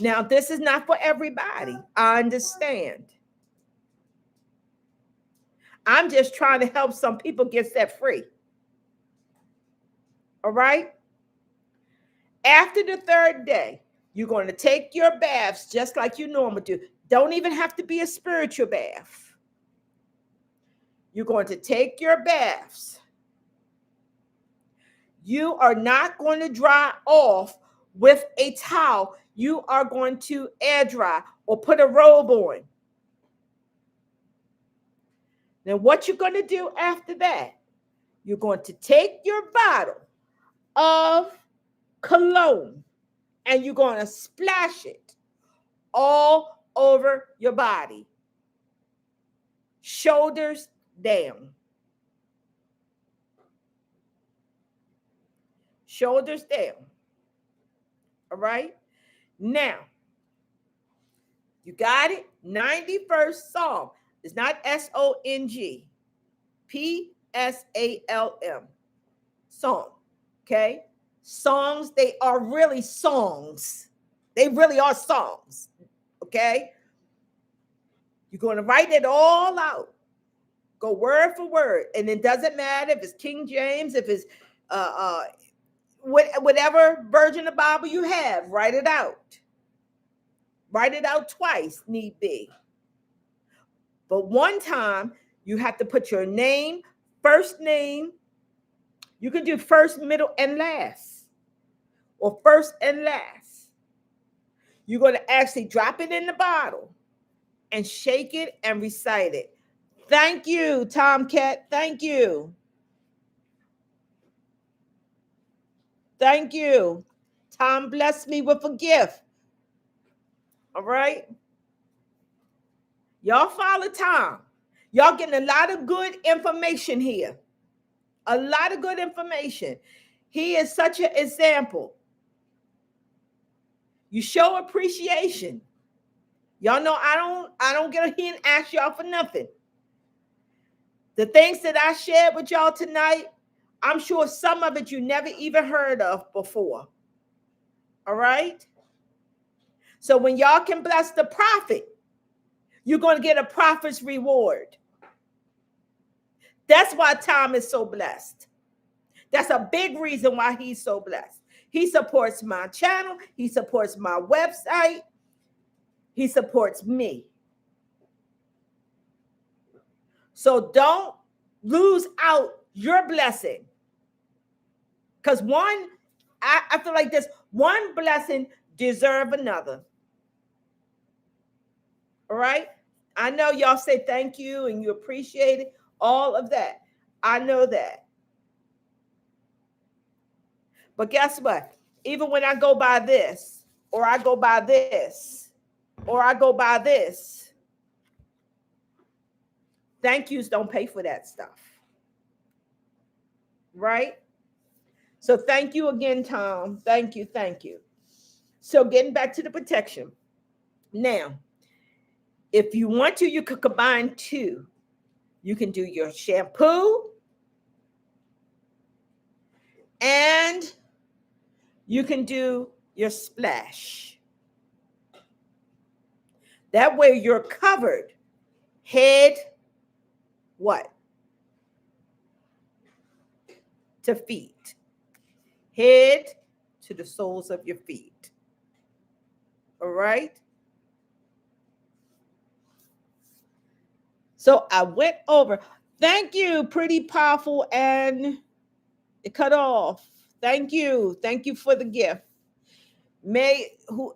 Now, this is not for everybody. I understand. I'm just trying to help some people get set free. All right? After the 3rd day, you're going to take your baths just like you normally do. Don't even have to be a spiritual bath. You're going to take your baths. You are not going to dry off with a towel. You are going to air dry or put a robe on. Now, what you're going to do after that, you're going to take your bottle of cologne and you're going to splash it all over your body, shoulders down. Shoulders down. All right? Now, you got it? 91st Psalm. It's not SONG. PSALM. Psalm. Okay? Songs, they are really songs. They really are songs. Okay? You're going to write it all out. Go word for word. And it doesn't matter if it's King James, if it's whatever version of the Bible you have, write it out. Write it out twice, need be. But one time, you have to put your name, first name. You can do first, middle, and last. Or first and last. You're going to actually drop it in the bottle and shake it and recite it. Thank you, Tomcat. Thank you. Thank you. Tom blessed me with a gift. All right? Y'all follow Tom. Y'all getting a lot of good information here. A lot of good information. He is such an example. You show appreciation. Y'all know I don't get here and ask y'all for nothing. The things that I shared with y'all tonight, I'm sure some of it you never even heard of before. All right? So when y'all can bless the prophet, you're going to get a prophet's reward. That's why Tom is so blessed. That's a big reason why he's so blessed. He supports my channel. He supports my website. He supports me. So don't lose out your blessing. Because I feel like this, one blessing deserves another. All right? I know y'all say thank you and you appreciate it, all of that. I know that. But guess what? Even when I go by this, or I go by this, or I go by this, thank yous don't pay for that stuff. Right? So thank you again, Tom. Thank you. Thank you. So getting back to the protection. Now, if you want to, you could combine two. You can do your shampoo and you can do your splash. That way you're covered. Head, what? To feet. Head to the soles of your feet. All right? So I went over. Thank you, pretty powerful, and it cut off. Thank you. Thank you for the gift. May who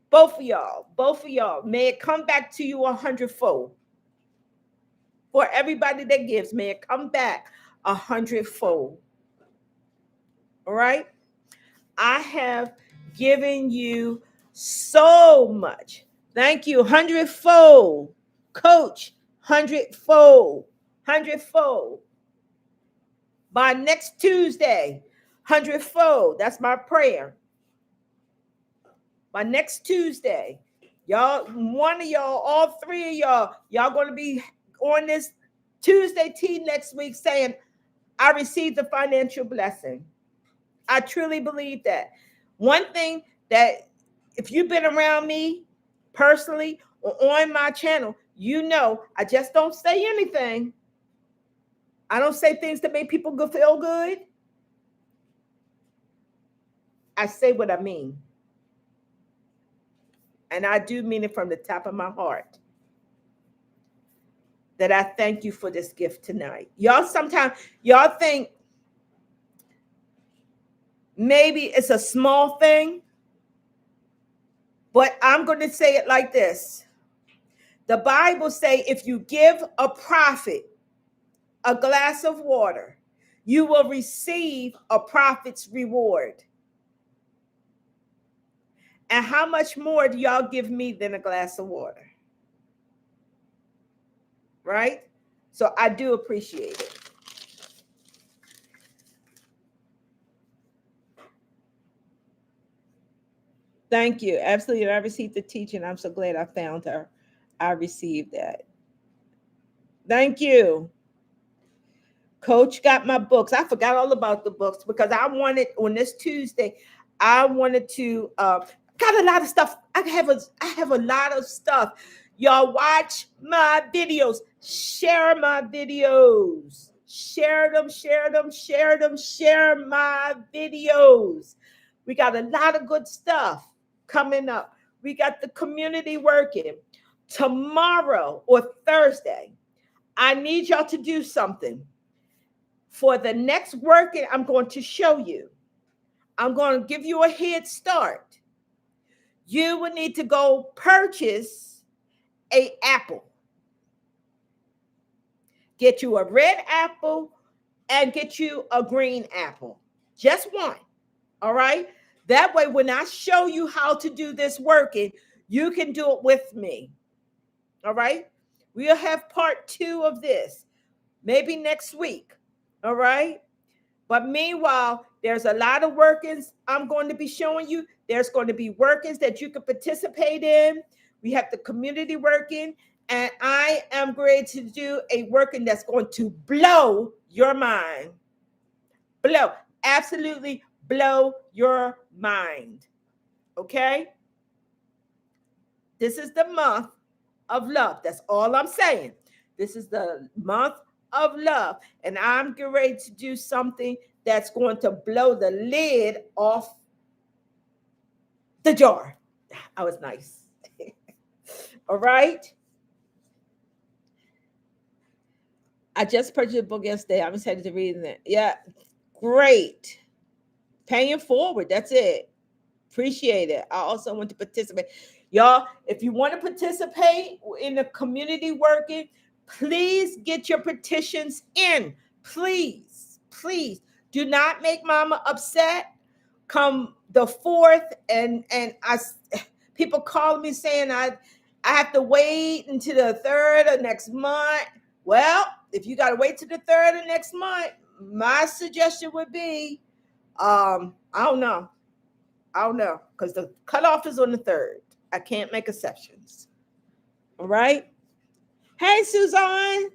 both of y'all, may it come back to you 100-fold. For everybody that gives, may it come back 100-fold. All right? I have given you so much. Thank you. 100-fold. Coach, 100-fold. 100-fold. By next Tuesday, 100-fold. That's my prayer. By next Tuesday, y'all, one of y'all, all three of y'all going to be on this Tuesday tea next week saying, I received the financial blessing. I truly believe that. One thing that if you've been around me personally or on my channel, you know I just don't say anything. I don't say things that make people feel good. I say what I mean. And I do mean it from the top of my heart. That I thank you for this gift tonight. Y'all sometimes, y'all think maybe it's a small thing. But I'm going to say it like this. The Bible say if you give a prophet a glass of water, you will receive a prophet's reward. And how much more do y'all give me than a glass of water? Right? So I do appreciate it. Thank you. Absolutely. I received the teaching. I'm so glad I found her. I received that. Thank you. Coach got my books. I forgot all about the books because I wanted on this Tuesday, I wanted to got a lot of stuff. I have a lot of stuff. Y'all watch my videos. Share my videos. Share them, share them, share them, share my videos. We got a lot of good stuff coming up. We got the community working. Tomorrow or Thursday, I need y'all to do something. For the next working, I'm going to show you. I'm going to give you a head start. You will need to go purchase a apple. Get you a red apple and get you a green apple. Just one. All right? That way, when I show you how to do this working, you can do it with me. All right? We'll have part 2 of this maybe next week. All right? But meanwhile, there's a lot of workings I'm going to be showing you. There's going to be workings that you can participate in. We have the community working, and I am going to do a working that's going to blow your mind. Blow, absolutely blow your mind. Okay? This is the month of love. That's all I'm saying. This is the month of love. And I'm getting ready to do something that's going to blow the lid off the jar. I was nice. All right. I just purchased a book yesterday. I'm excited to read it. Yeah. Great. Paying forward. That's it. Appreciate it. I also want to participate. Y'all, if you want to participate in the community working, please get your petitions in. Please, please do not make mama upset. Come the 4th, and people call me saying I have to wait until the 3rd of next month. Well, if you got to wait till the 3rd of next month, my suggestion would be, I don't know. I don't know, because the cutoff is on the 3rd. I can't make exceptions. All right. Hey, Suzanne.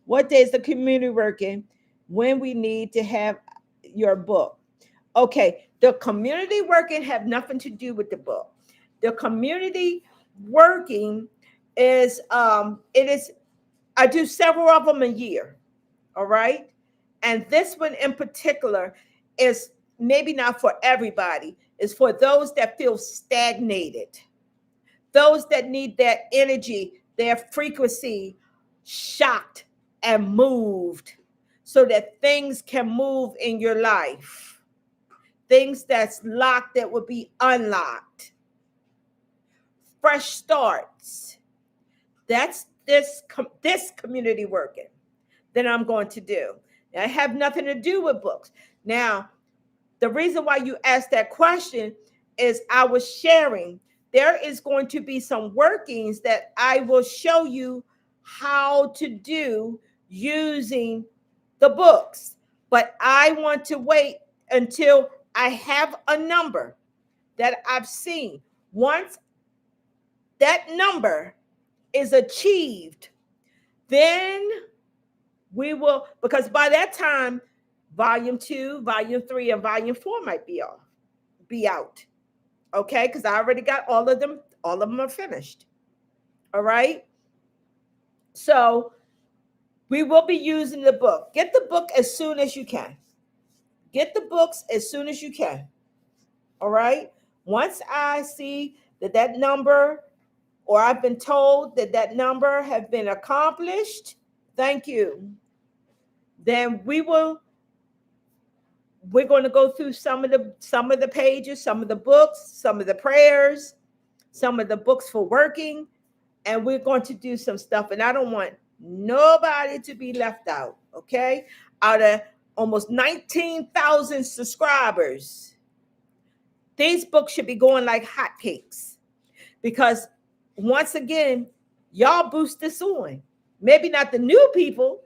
What day is the community working? When we need to have your book? Okay, the community working have nothing to do with the book. The community working is it is I do several of them a year. All right. And this one in particular is maybe not for everybody, it's for those that feel stagnated, those that need that energy, their frequency shocked and moved so that things can move in your life. Things that's locked that would be unlocked. Fresh starts. That's this community working that I'm going to do. I have nothing to do with books. Now, the reason why you asked that question is I was sharing. There is going to be some workings that I will show you how to do using the books. But I want to wait until I have a number that I've seen. Once that number is achieved, then we will, because by that time, volume 2, volume 3, and volume 4 might be out. Okay, because I already got all of them. All of them are finished. All right. So we will be using the book. Get the book as soon as you can. Get the books as soon as you can. All right. Once I see that number, or I've been told that number have been accomplished, thank you. Then we will we're going to go through some of the pages, some of the books, some of the prayers, some of the books for working, and we're going to do some stuff. And I don't want nobody to be left out. Okay, out of almost 19,000 subscribers, these books should be going like hotcakes, because once again, y'all boost this on. Maybe not the new people,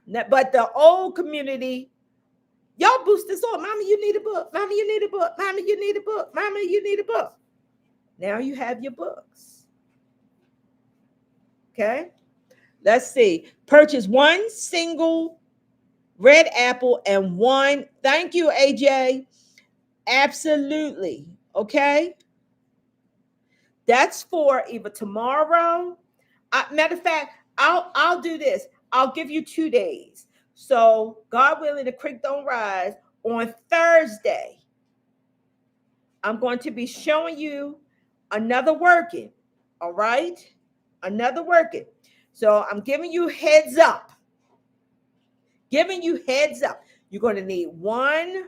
but the old community. Y'all boost this on. Mama, you need a book. Mama, you need a book. Mama, you need a book. Mama, you need a book. Now you have your books. Okay. Let's see. Purchase one single red apple and one. Thank you, AJ. Absolutely. Okay. That's for either tomorrow. Matter of fact, I'll do this. I'll give you 2 days. So God willing, the creek don't rise. On Thursday, I'm going to be showing you another working. All right, another working. So I'm giving you heads up. Giving you heads up. You're going to need one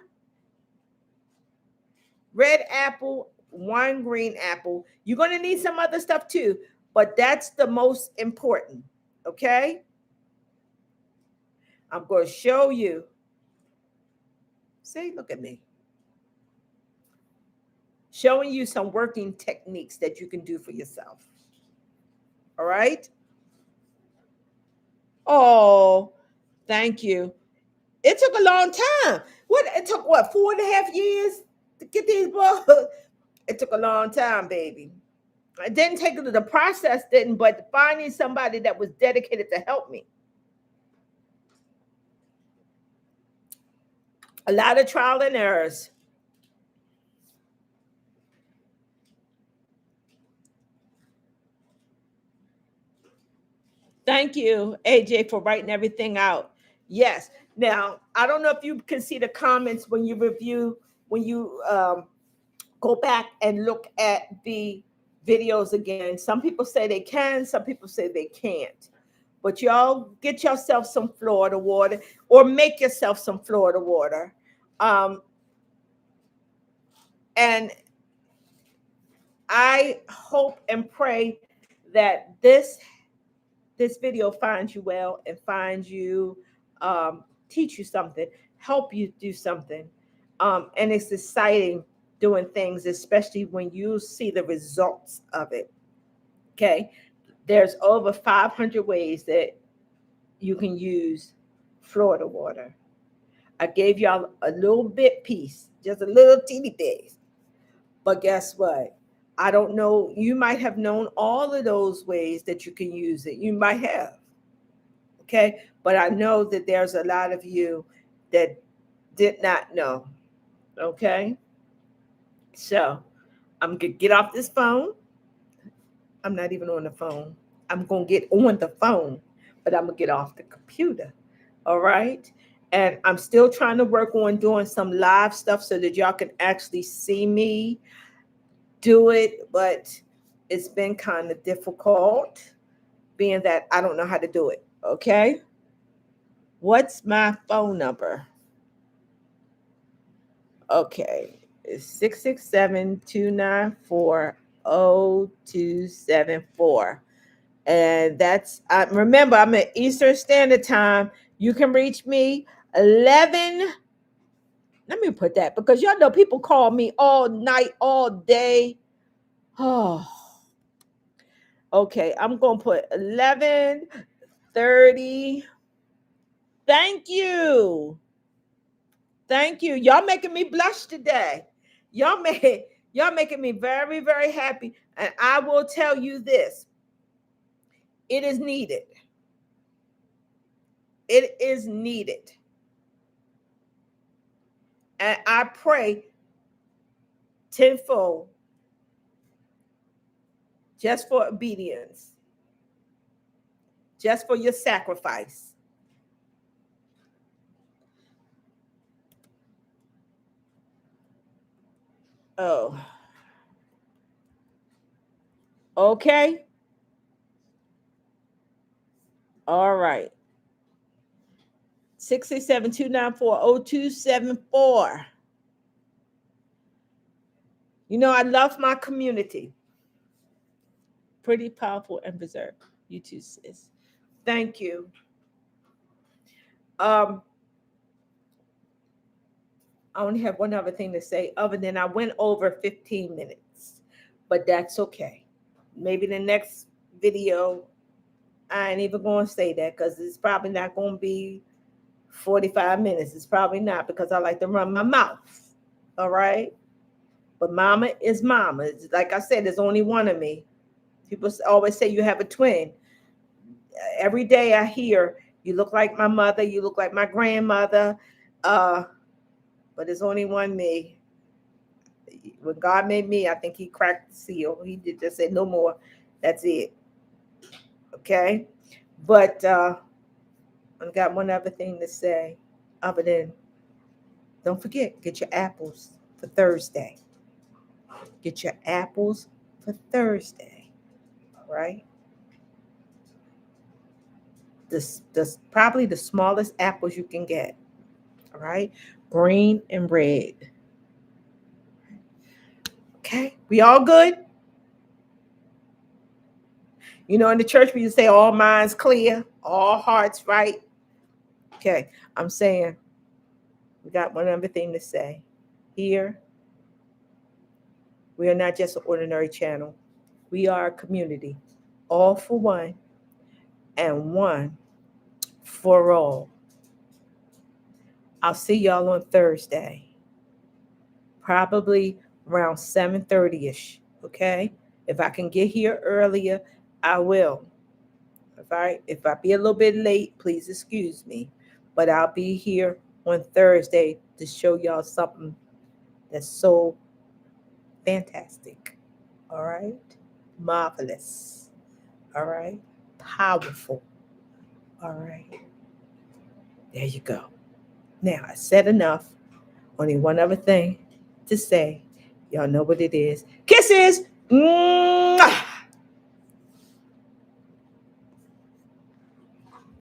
red apple, one green apple. You're going to need some other stuff too, but that's the most important. Okay. I'm going to show you. See, look at me. Showing you some working techniques that you can do for yourself. All right. Oh, thank you. It took a long time. What it took? What 4.5 years to get these books? It took a long time, baby. It didn't take the process didn't, but finding somebody that was dedicated to help me. A lot of trial and errors. Thank you, AJ, for writing everything out. Yes. Now, I don't know if you can see the comments when you review, when you go back and look at the videos again. Some people say they can, some people say they can't. But y'all get yourself some Florida water or make yourself some Florida water. And I hope and pray that this video finds you well and finds you, teach you something, help you do something. And it's exciting doing things, especially when you see the results of it. Okay. There's over 500 ways that you can use Florida water. I gave y'all a little bit piece, just a little teeny bit. But guess what? I don't know. You might have known all of those ways that you can use it. You might have. Okay. But I know that there's a lot of you that did not know. Okay. So I'm going to get off this phone. I'm not even on the phone. I'm going to get on the phone, but I'm going to get off the computer. All right. And I'm still trying to work on doing some live stuff so that y'all can actually see me do it. But it's been kind of difficult being that I don't know how to do it. Okay. What's my phone number? Okay. It's 667-294-0274. And that's, remember, I'm at Eastern Standard Time. You can reach me 11. Let me put that, because y'all know people call me all night, all day. Oh, okay. I'm going to put 11:30. Thank you. Thank you. Y'all making me blush today. Y'all making me very, very happy. And I will tell you this. It is needed. It is needed. And I pray tenfold just for obedience, just for your sacrifice. Oh, okay. All right. 667-294-0274. You know, I love my community. Pretty powerful and reserved. You too, sis. Thank you. I only have one other thing to say, other than I went over 15 minutes, but that's okay. Maybe the next video, I ain't even going to say that, because it's probably not going to be 45 minutes. It's probably not, because I like to run my mouth. All right. But mama is mama. It's, like I said, there's only one of me. People always say you have a twin. Every day I hear, you look like my mother, you look like my grandmother, but there's only one me. When God made me, I think he cracked the seal. He did just say no more. That's it. Okay. But I've got one other thing to say, other than, don't forget, get your apples for Thursday. Get your apples for Thursday. All right. This probably the smallest apples you can get. All right. Green and red. Okay. We all good? You know, in the church, we say all minds clear, all hearts right. Okay. I'm saying we got one other thing to say. Here, we are not just an ordinary channel. We are a community, all for one and one for all. I'll see y'all on Thursday, probably around 7:30ish. Okay. If I can get here earlier, I will. All right. If I be a little bit late, please excuse me. But I'll be here on Thursday to show y'all something that's so fantastic. All right. Marvelous. All right. Powerful. All right. There you go. Now, I said enough. Only one other thing to say. Y'all know what it is. Kisses.